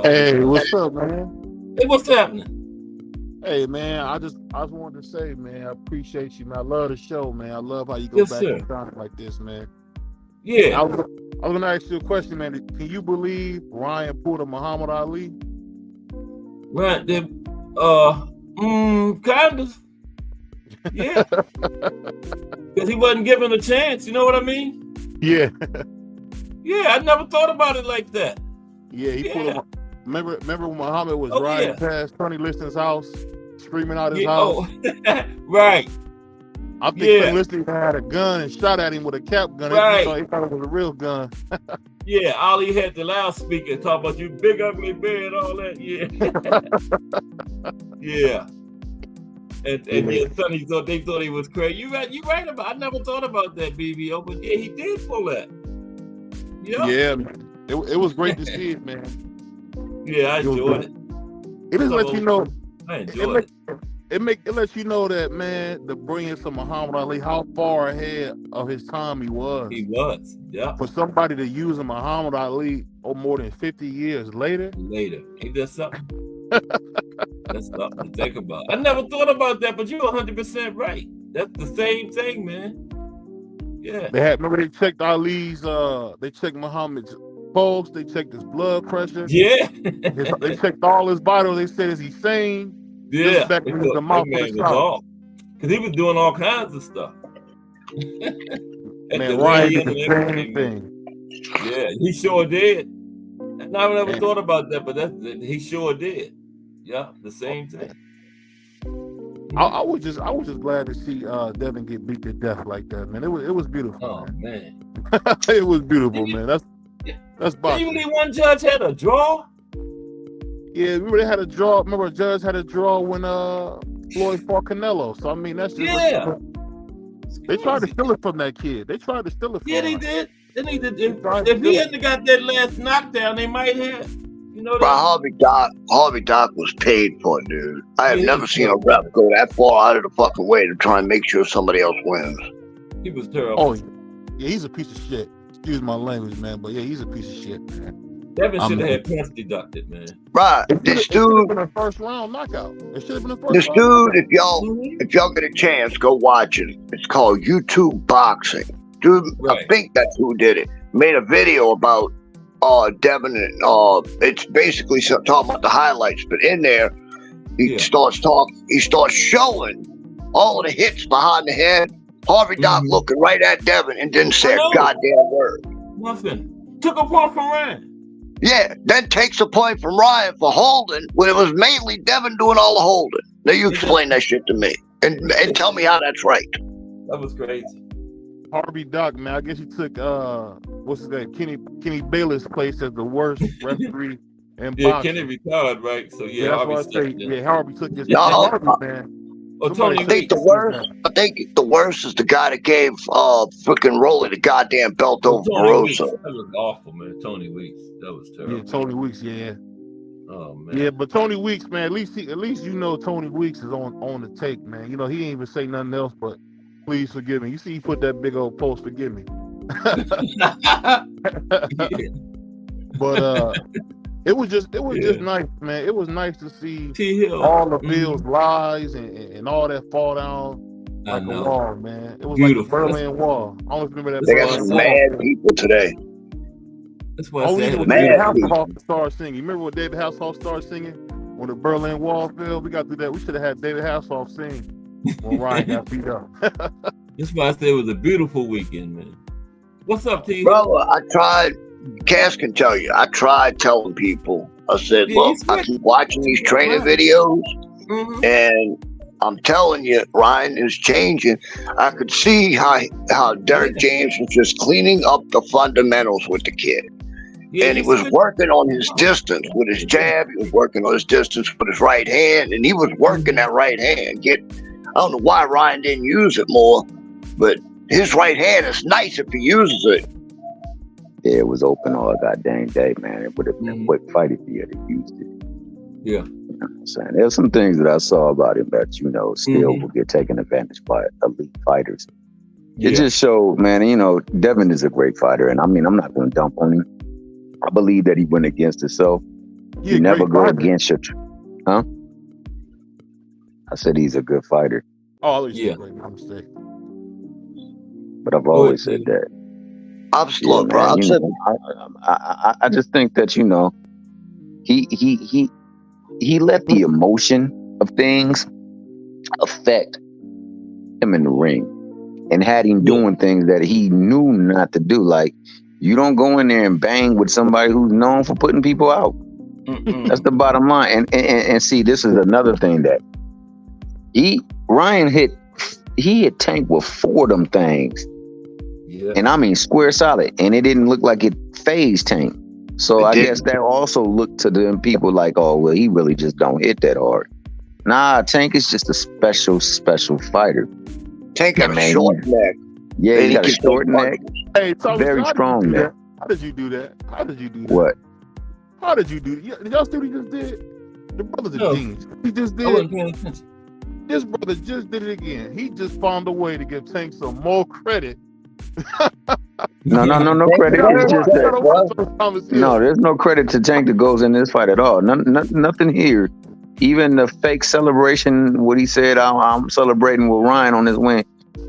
Hey, what's up, man? Hey, what's happening? Hey, man, I just wanted to say, man, I appreciate you, man. I love the show, man. I love how you go back in time like this, man. Yeah. I was gonna ask you a question, man. Can you believe Ryan pulled a Muhammad Ali? Right. Kind of. Yeah. Because he wasn't given a chance. You know what I mean? Yeah. Yeah, I never thought about it like that. Yeah, he pulled him. Remember when Muhammad was riding past Tony Liston's house, screaming out his house? Oh. Right. I think Tony Liston had a gun and shot at him with a cap gun. Right. He thought it was a real gun. Yeah, Ali had the loudspeaker talking about you big ugly bear and all that. Yeah. Yeah. And yeah, Sonny thought they thought he was crazy. You right about. I never thought about that, BBO, but yeah, he did pull that. Yeah, it was great to see it, man. Yeah, I enjoyed it. It just lets you know. I enjoyed it. It lets you know that, man, the brilliance of Muhammad Ali, how far ahead of his time he was. He was, yeah. For somebody to use a Muhammad Ali more than 50 years later. Ain't that something? That's something to think about. I never thought about that, but you're 100% right. That's the same thing, man. Yeah. Remember they checked Ali's, they checked Muhammad's pulse, they checked his blood pressure. Yeah. They checked all his vitals. They said, is he sane? Yeah. Because he was doing all kinds of stuff. Man, Ryan did the same thing. Yeah, he sure did. And I never thought about that, but he sure did. Yeah, the same thing. I was just glad to see Devin get beat to death like that, man. It was beautiful. Oh man. It was beautiful, man. That's boxing. Even one judge had a draw. Yeah, remember they had a draw. Remember a judge had a draw when Floyd fought Canelo. So I mean that's just they tried to steal it from that kid. They tried to steal it from him. They did. If he hadn't got that last knockdown, they might have. You know that? Harvey Doc was paid for, dude. I have never seen a ref go that far out of the fucking way to try and make sure somebody else wins. He was terrible. Oh, yeah, he's a piece of shit. Excuse my language, man, but yeah, he's a piece of shit, man. Devin should have had points deducted, man. Right. This dude been a first round knockout. It should have been a first this round. Dude, if y'all get a chance, go watch it. It's called YouTube Boxing. Dude, I think that's who did it. Made a video about Devin and it's basically talking about the highlights, but in there he starts showing all of the hits behind the head. Harvey Doc looking right at Devin and didn't say a goddamn word. Nothing. Took a point from Ryan. Yeah, then takes a point from Ryan for holding when it was mainly Devin doing all the holding. Now you explain that shit to me and tell me how that's right. That was crazy. Harvey Doc, man, I guess he took what's his name, Kenny Bayless' place as the worst referee in boxing. Kenny retired, right? So Harvey took his Harvey, man. I think the worst is the guy that gave freaking Rolly the goddamn belt over Barroso. That was awful, man. Tony Weeks. That was terrible. Yeah, Tony Weeks, yeah. Oh man. Yeah, but Tony Weeks, man, at least you know Tony Weeks is on the take, man. You know, he ain't even say nothing else but please forgive me. You see he put that big old post, forgive me. But it was just nice, man. It was nice to see all the Bill's lies and all that fall down like a wall, man. It was beautiful. Like the Berlin Wall. I always remember that. They got some mad people today. That's why I said David Hasselhoff started singing. You remember when David Hasselhoff started singing? When the Berlin Wall fell? We got through that. We should have had David Hasselhoff sing when Ryan got beat up. That's why I said it was a beautiful weekend, man. What's up, T? Brother, I tried Cass can tell you. I tried telling people. I said, look, I keep watching these training videos, and I'm telling you, Ryan is changing. I could see how Derek James was just cleaning up the fundamentals with the kid. And he was working on his distance with his jab. He was working on his distance with his right hand, and he was working that right hand. I don't know why Ryan didn't use it more, but his right hand is nice if he uses it. Yeah, it was open all goddamn day, man. It would have been a quick fight if he had used it. Yeah. You know what I'm saying? There's some things that I saw about him that, still will get taken advantage by elite fighters. Yeah. It just showed, man, Devin is a great fighter. And I mean, I'm not going to dump on him. I believe that he went against himself. You never go against your... Huh? I said he's a good fighter. Oh, yeah. My mistake. But I've always said that. I just think that he let the emotion of things affect him in the ring, and had him doing things that he knew not to do. Like, you don't go in there and bang with somebody who's known for putting people out. That's the bottom line. And see, this is another thing that Ryan hit Tank with 4 of them things. Yeah. And I mean square solid, and it didn't look like it phased Tank. So I guess that also looked to them people like, oh, well, he really just don't hit that hard. Nah, Tank is just a special fighter. Tank got a short neck. Yeah, he got a short neck. Hey, Thomas, very strong neck. How did you do that? What? How did you do that? Did y'all see what he just did? The brother's a genius. He just did. This brother just did it again. He just found a way to give Tank some more credit. No credit. It's just that, no, there's no credit to Tank that goes in this fight at all. Nothing here. Even the fake celebration, what he said, I'm celebrating with Ryan on his win.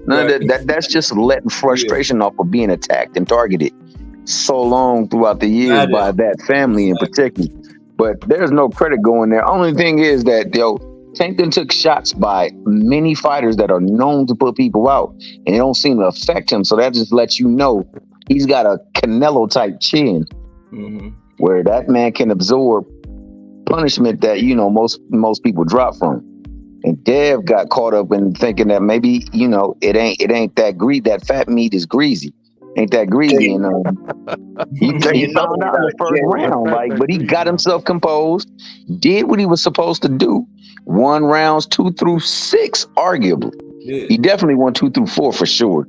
None of that's just letting frustration off of being attacked and targeted so long throughout the years by that family in particular. But there's no credit going there. Only thing is that Tank then took shots by many fighters that are known to put people out, and it don't seem to affect him. So that just lets you know he's got a Canelo type chin, where that man can absorb punishment that most people drop from. And Dev got caught up in thinking that maybe it ain't that greasy. That fat meat is greasy, ain't that greasy? And he found out in the first round, but he got himself composed, did what he was supposed to do. Won rounds 2 through 6, arguably. Yeah. He definitely won 2 through 4 for sure.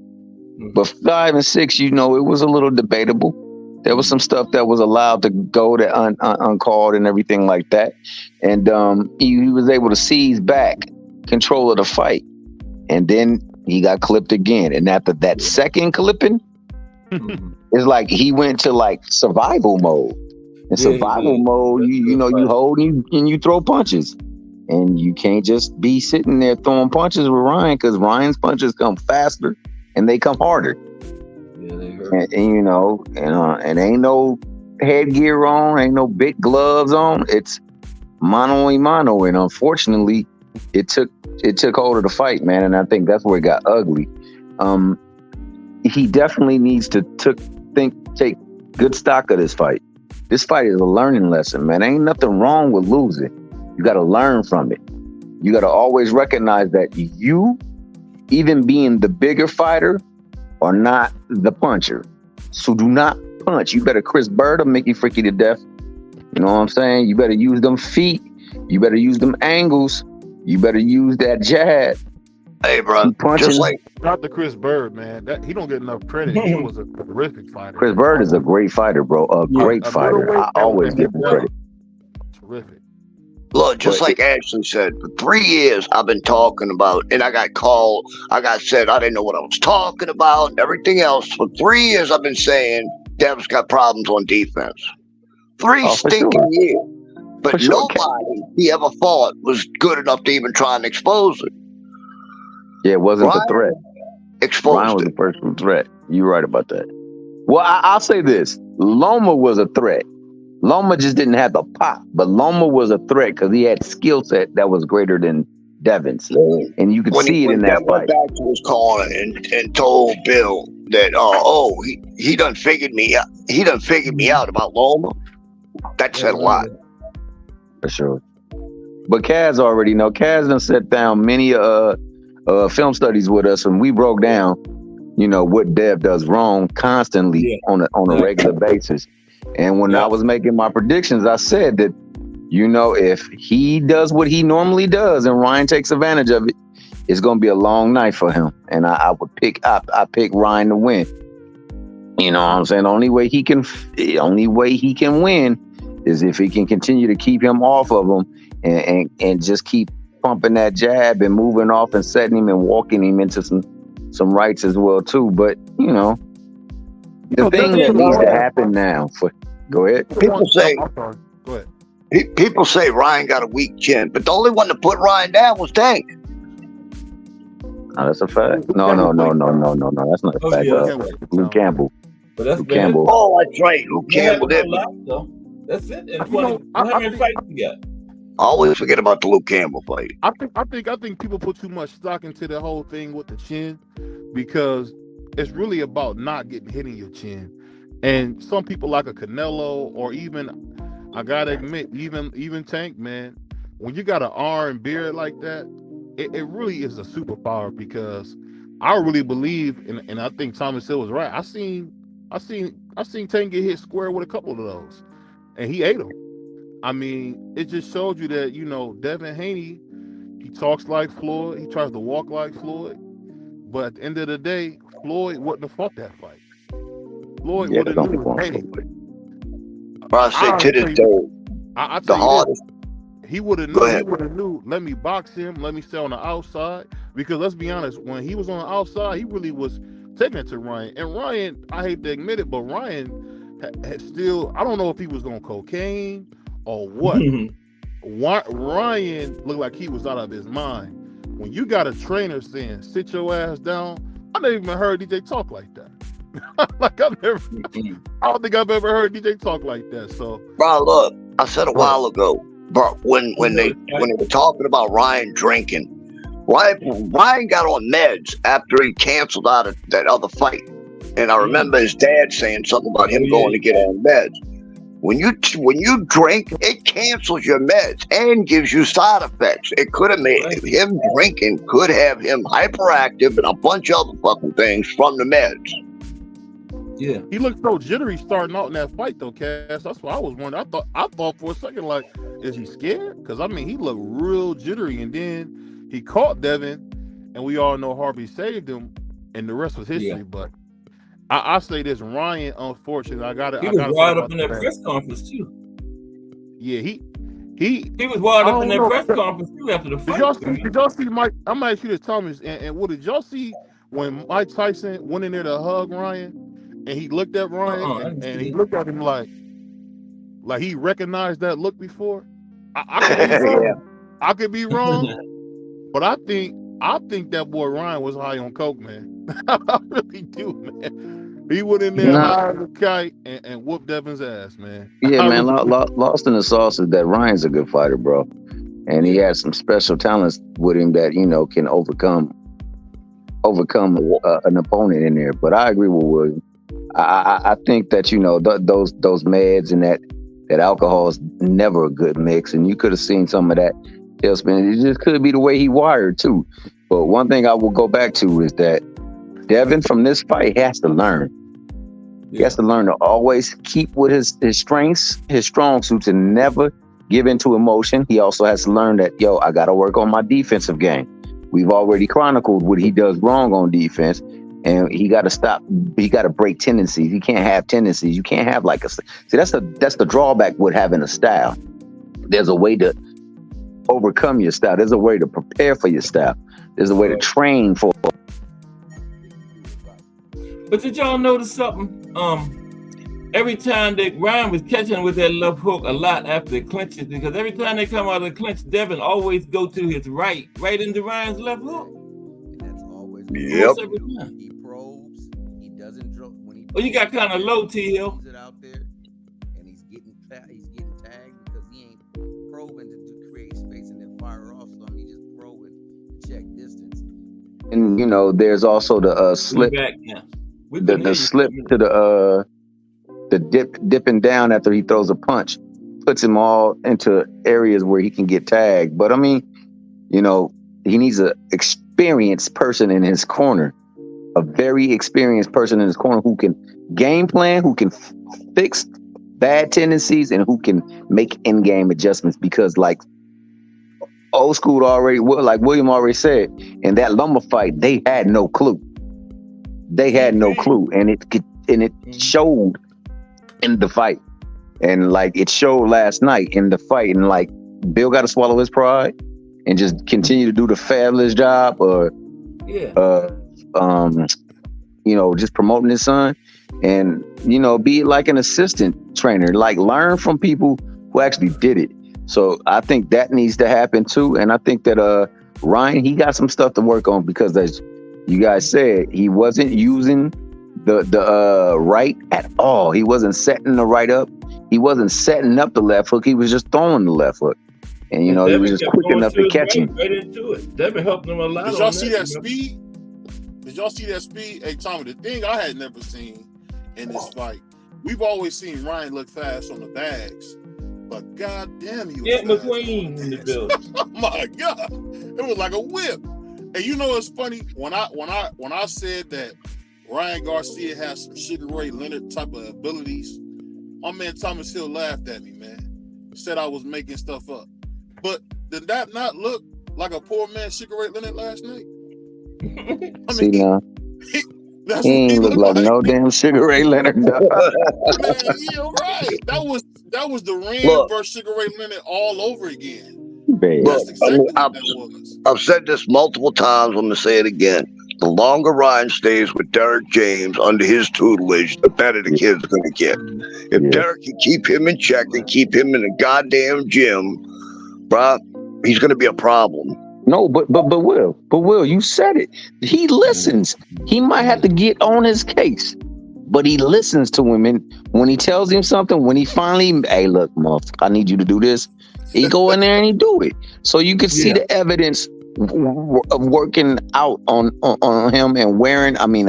But 5 and 6, it was a little debatable. There was some stuff that was allowed to go to uncalled and everything like that. And he was able to seize back control of the fight. And then he got clipped again. And after that second clipping, it's like he went to survival mode. In survival mode, you hold and you throw punches. And you can't just be sitting there throwing punches with Ryan, because Ryan's punches come faster and they come harder. Yeah, they hurt. And ain't no headgear on, ain't no big gloves on. It's mano a mano, and unfortunately, it took hold of the fight, man. And I think that's where it got ugly. He definitely needs to take good stock of this fight. This fight is a learning lesson, man. Ain't nothing wrong with losing. You got to learn from it. You got to always recognize that you, even being the bigger fighter, are not the puncher. So do not punch. You better Chris Bird or make you freaky to death. You know what I'm saying? You better use them feet. You better use them angles. You better use that jab. Hey, bro, just like not the Chris Bird, man. He don't get enough credit. He was a terrific fighter. Chris Bird is a great fighter, bro. Great fighter. I always give him credit. Terrific. Look, just like Ashley said, for 3 years I've been talking about, and I got called, I got said I didn't know what I was talking about and everything else. For 3 years I've been saying Dev's got problems on defense. 3 stinking years. But nobody he ever thought was good enough to even try and expose it. Yeah, it wasn't the threat. Ryan was the first threat. You're right about that. Well, I'll say this. Loma was a threat. Loma just didn't have the pop, but Loma was a threat because he had skill set that was greater than Devin's. And you could see it in that fight. Back to his corner and told Bill, that he done figured me out. He done figured me out about Loma. That said a lot. For sure. But Kaz already know. Kaz done set down many film studies with us, and we broke down, what Dev does wrong constantly on a regular basis. And when I was making my predictions, I said that, if he does what he normally does and Ryan takes advantage of it, it's going to be a long night for him. And I pick Ryan to win. You know what I'm saying? The only way he can win is if he can continue to keep him off of him and just keep pumping that jab and moving off and setting him and walking him into some rights as well too. But the thing that needs to happen now go ahead. People say Ryan got a weak chin, but the only one to put Ryan down was Tank. No, that's a fact. No. That's not a fact. Luke Campbell. Luke Campbell. Oh, that's right. Luke Campbell did. That's it. And how many fights you got? I always forget about the Luke Campbell fight. I think people put too much stock into the whole thing with the chin, because it's really about not getting hit in your chin. And some people like a Canelo, or even, I gotta admit, even Tank, man, when you got an iron beard like that, it really is a superpower, because I really believe, and I think Thomas Hill was right. I seen Tank get hit square with a couple of those, and he ate them. I mean, it just showed you that, Devin Haney, he talks like Floyd, he tries to walk like Floyd, but at the end of the day, Floyd wouldn't have fought that fight. Floyd would have knew Haney. I say to this day, the hardest. He would have knew. He would have knew. Let me box him. Let me stay on the outside. Because let's be honest, when he was on the outside, he really was taking it to Ryan. And Ryan, I hate to admit it, but Ryan had still. I don't know if he was on cocaine or what. Ryan looked like he was out of his mind. When you got a trainer saying "sit your ass down," I never even heard DJ talk like that. I don't think I've ever heard DJ talk like that. So, bro, look, I said a while ago. But when they were talking about Ryan drinking, Ryan got on meds after he canceled out of that other fight, and I remember his dad saying something about him going to get on meds. When you drink, it cancels your meds and gives you side effects. It could have made him drinking could have him hyperactive and a bunch of other fucking things from the meds. Yeah, he looked so jittery starting out in that fight, though, Cass. That's why I was wondering. I thought for a second, like, is he scared? Because I mean, he looked real jittery, and then he caught Devin, and we all know Harvey saved him, and the rest was history. Yeah. But I say this, Ryan, unfortunately, He was wired up in that press conference too. Yeah, he was wired up in that press conference too after the fight. Did y'all see Mike? I'm gonna ask you this, Thomas, and what did y'all see when Mike Tyson went in there to hug Ryan? And he looked at Ryan and he looked at him like he recognized that look before. I could be wrong, but I think that boy Ryan was high on coke, man. I really do, man. He went in there high as a kite and whooped Devin's ass, man. Yeah, man. Lost in the sauce is that Ryan's a good fighter, bro, and he has some special talents with him that can overcome an opponent in there. But I agree with William. I think that those meds and that alcohol is never a good mix, and you could have seen some of that tailspin. It just could be the way he wired too. But one thing I will go back to is that Devin from this fight has to learn. He has to learn to always keep with his strengths, his strong suits, and never give into emotion. He also has to learn that I got to work on my defensive game. We've already chronicled what he does wrong on defense. And he got to stop. He got to break tendencies. He can't have tendencies. You can't have that's the drawback with having a style. There's a way to overcome your style. There's a way to prepare for your style. There's a way to train for. But did y'all notice something? Every time that Ryan was catching with that left hook a lot after the clinches, because every time they come out of the clinch, Devin always go to his right into Ryan's left hook. And that's always every time. Oh, you got kind of low, T Hill. It out there, and he's getting tagged because he ain't probing to create space and then fire off. So he just probing to check distance. And there's also the slip. the slip to the dipping down after he throws a punch puts him all into areas where he can get tagged. But I mean, you know, he needs an experienced person in his corner, a very experienced person in his corner who can game plan, who can fix bad tendencies, and who can make in-game adjustments. Because like old school already, like William already said, in that Lumber fight, they had no clue. They had no clue, and it showed in the fight, and like it showed last night in the fight, and like Bill got to swallow his pride and just continue to do the fabulous job, or you know, just promoting his son, and you know, be like an assistant trainer, like learn from people who actually did it. So I think that needs to happen too, and I think that Ryan, he got some stuff to work on, because as you guys said, he wasn't using the right at all. He wasn't setting the right up. He wasn't setting up the left hook. He was just throwing the left hook, and you know, he was just quick enough to catch him. Right into it. Devin helped him a lot. Did y'all see that speed? Did y'all see that speed? Hey, Tommy, the thing I had never seen in this fight, we've always seen Ryan look fast on the bags, but goddamn, he was McQueen in the building. Oh my God, it was like a whip. And you know, it's funny when I said that Ryan Garcia has some Sugar Ray Leonard type of abilities, my man Thomas Hill laughed at me, man. Said I was making stuff up. But did that not look like a poor man Sugar Ray Leonard last night? I mean, see now, he ain't look like no damn Sugar Ray Leonard. Man, you're right. That was the Rand versus Sugar Ray Leonard all over again. That's exactly what that was. I've said this multiple times. I'm gonna say it again. The longer Ryan stays with Derek James under his tutelage, the better the kid's gonna get. If Derek can keep him in check and keep him in the goddamn gym, bruh, he's gonna be a problem. No, but Will, you said it. He listens. He might have to get on his case, but he listens to him. And when he tells him something, when he finally, hey, look, motherfucker, I need you to do this, he go in there and he do it. So you could see the evidence of working out on him and wearing. I mean,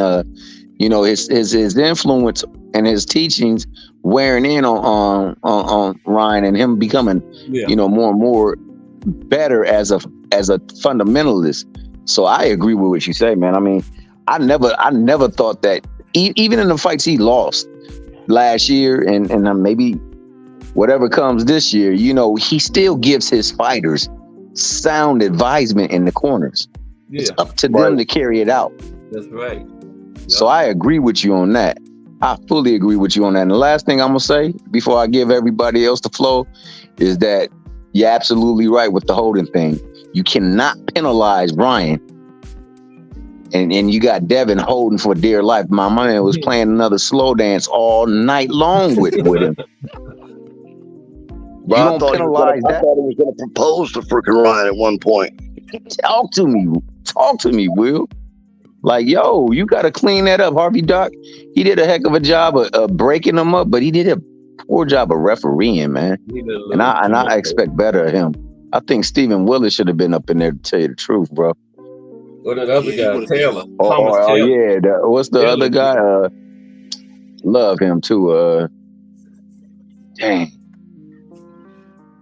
you know, his influence and his teachings wearing in on Ryan, and him becoming, you know, more and more better as a fundamentalist. So I agree with what you say, man. I mean, I never thought that even in the fights he lost last year and maybe whatever comes this year, you know, he still gives his fighters sound advisement in the corners. It's up to them to carry it out. That's right. So I agree with you on that. I fully agree with you on that. And the last thing I'm gonna say before I give everybody else the flow is that you're absolutely right with the holding thing. You cannot penalize Brian. And you got Devin holding for dear life. My man was playing another slow dance all night long with him. Well, I thought he was going to propose to freaking Ryan at one point. Talk to me, Will. Like, yo, you got to clean that up. Harvey Doc, he did a heck of a job of breaking them up, but he did a poor job of refereeing, man. And I expect better of him. I think Stephen Willis should have been up in there to tell you the truth, bro. Or that other guy, Taylor. Oh, yeah. What's the other guy? Love him too. Dang.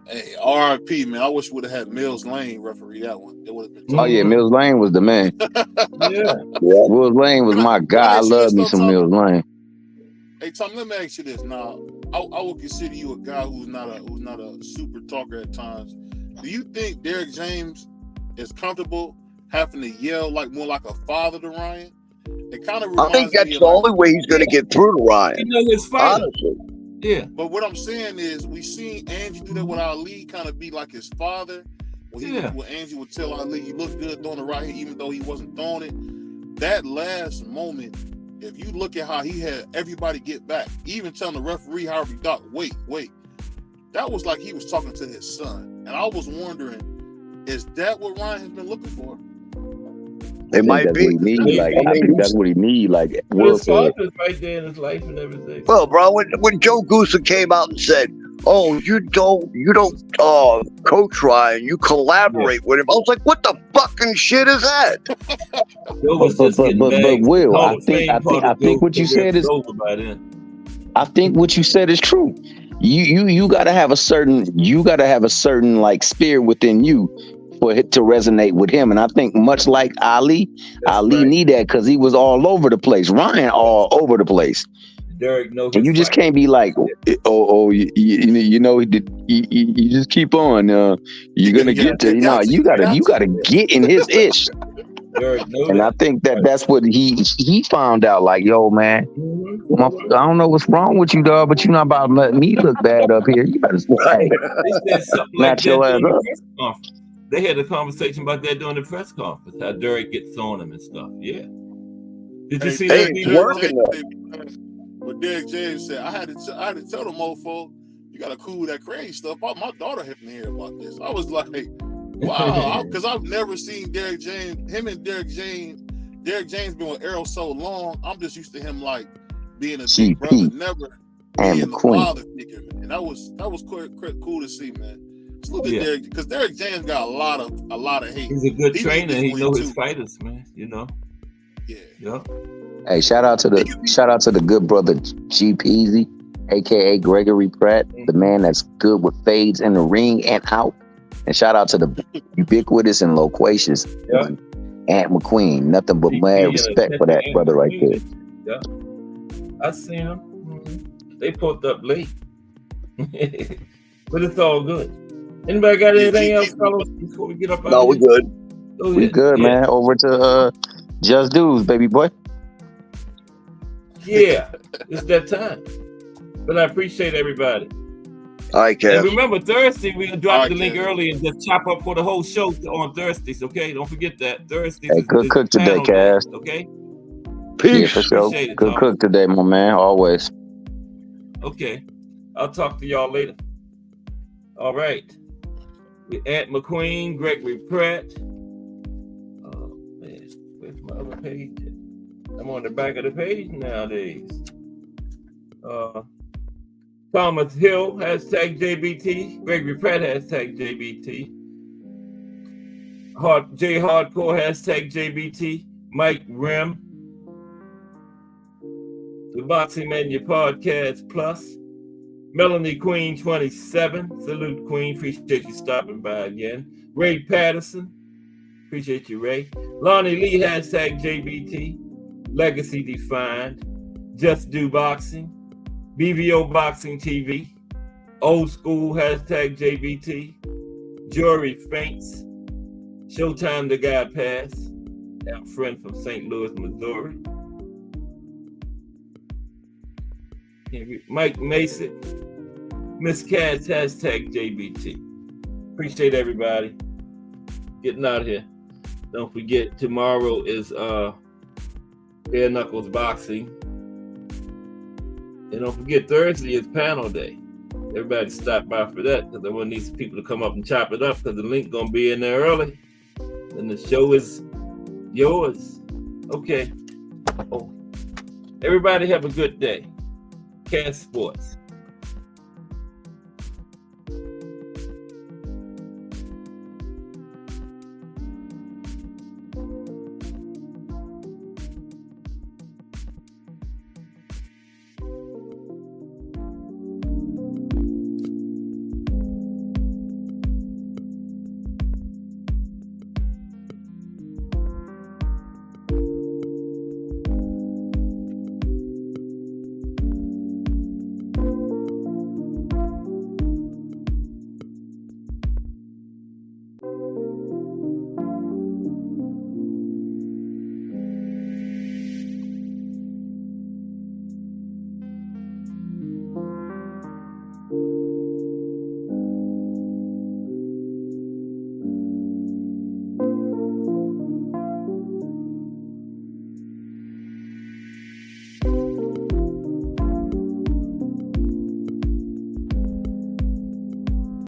Hey, RIP, man. I wish we would have had Mills Lane referee that one. It would have been. Oh yeah, Mills Lane was the man. Mills Lane was my guy. I love me some Mills Lane. Hey Tom, let me ask you this. Now, I would consider you a guy who's not a super talker at times. Do you think Derek James is comfortable having to yell more like a father to Ryan? It kind of. I think that's the only way he's going to get through to Ryan. You know his fight. Honestly. Yeah. But what I'm saying is, we seen Angie do that with Ali, kind of be like his father. When Angie would tell Ali he looked good throwing the right hand, even though he wasn't throwing it. That last moment, if you look at how he had everybody get back, even telling the referee, Harvey Doc, wait, that was like he was talking to his son. And I was wondering, is that what Ryan has been looking for? It might be. I think that's what he need. Like Will said, right there in his life and everything. Well, bro, when Joe Goosen came out and said, "Oh, you don't coach Ryan, you collaborate with him," I was like, "What the fuck fucking shit is that? But Will, I think what you said is over by then. I think what you said is true. You gotta have a certain like spirit within you for it to resonate with him. And I think much like Ali need that because he was all over the place. Ryan all over the place. Derek knows. And you just can't be like, you just keep on. You're gonna get to you gotta get in his ish. And I think that's what he found out. Like, yo, man, I don't know what's wrong with you, dog, but you're not about to let me look bad up here. You better they said something like your ass up. They had a conversation about that during the press conference. How Derek gets on him and stuff. Yeah. Did you see that? What Derek James said, I had to tell the mofo, you gotta cool that crazy stuff. My daughter had to hear about this. I was like, wow, because I've never seen Derek James. Him and Derek James been with Arrow so long. I'm just used to him like being a big brother, never being the father figure. And that was cool to see, man. Just look at Derek, because Derek James got a lot of hate. He's a good trainer. He knows his fighters, man. You know. Yeah. Hey, shout out to the good brother G Peasy, aka Gregory Pratt, the man that's good with fades in the ring and out. And shout out to the ubiquitous and loquacious Aunt McQueen. Nothing but mad respect for that brother right there. Yeah, I see him. Mm-hmm. They pulled up late, but it's all good. Anybody got anything else, fellas, before we get up? No, we're good. We good, man. Over to Just Dudes, baby boy. Yeah, it's that time. But I appreciate everybody. All right, Kev. And remember, Thursday, we'll drop the link early and just chop up for the whole show on Thursdays, okay? Don't forget that. Thursdays. Hey, good cook today, Cass. Okay? Peace. Yeah, for sure. Good cook today, my man, always. Okay. I'll talk to y'all later. All right. With Aunt McQueen, Gregory Pratt. Oh, man. Where's my other page? I'm on the back of the page nowadays. Thomas Hill, hashtag JBT. Gregory Pratt, hashtag JBT. J Hardcore, hashtag JBT. Mike Rim. The Boxing Mania Podcast Plus. Melanie Queen 27. Salute Queen. Appreciate you stopping by again. Ray Patterson. Appreciate you, Ray. Lonnie Lee, hashtag JBT. Legacy Defined. Just Do Boxing. BVO Boxing TV. Old School, hashtag JBT. Jury Faints. Showtime the Guy Pass. Our friend from St. Louis, Missouri. Mike Mason. Miss Cass, hashtag JBT. Appreciate everybody. Getting out of here. Don't forget, tomorrow is Bare Knuckles Boxing. And don't forget, Thursday is panel day. Everybody stop by for that because I want these people to come up and chop it up because the link going to be in there early. And the show is yours. Okay. Oh. Everybody have a good day. Cass Sports.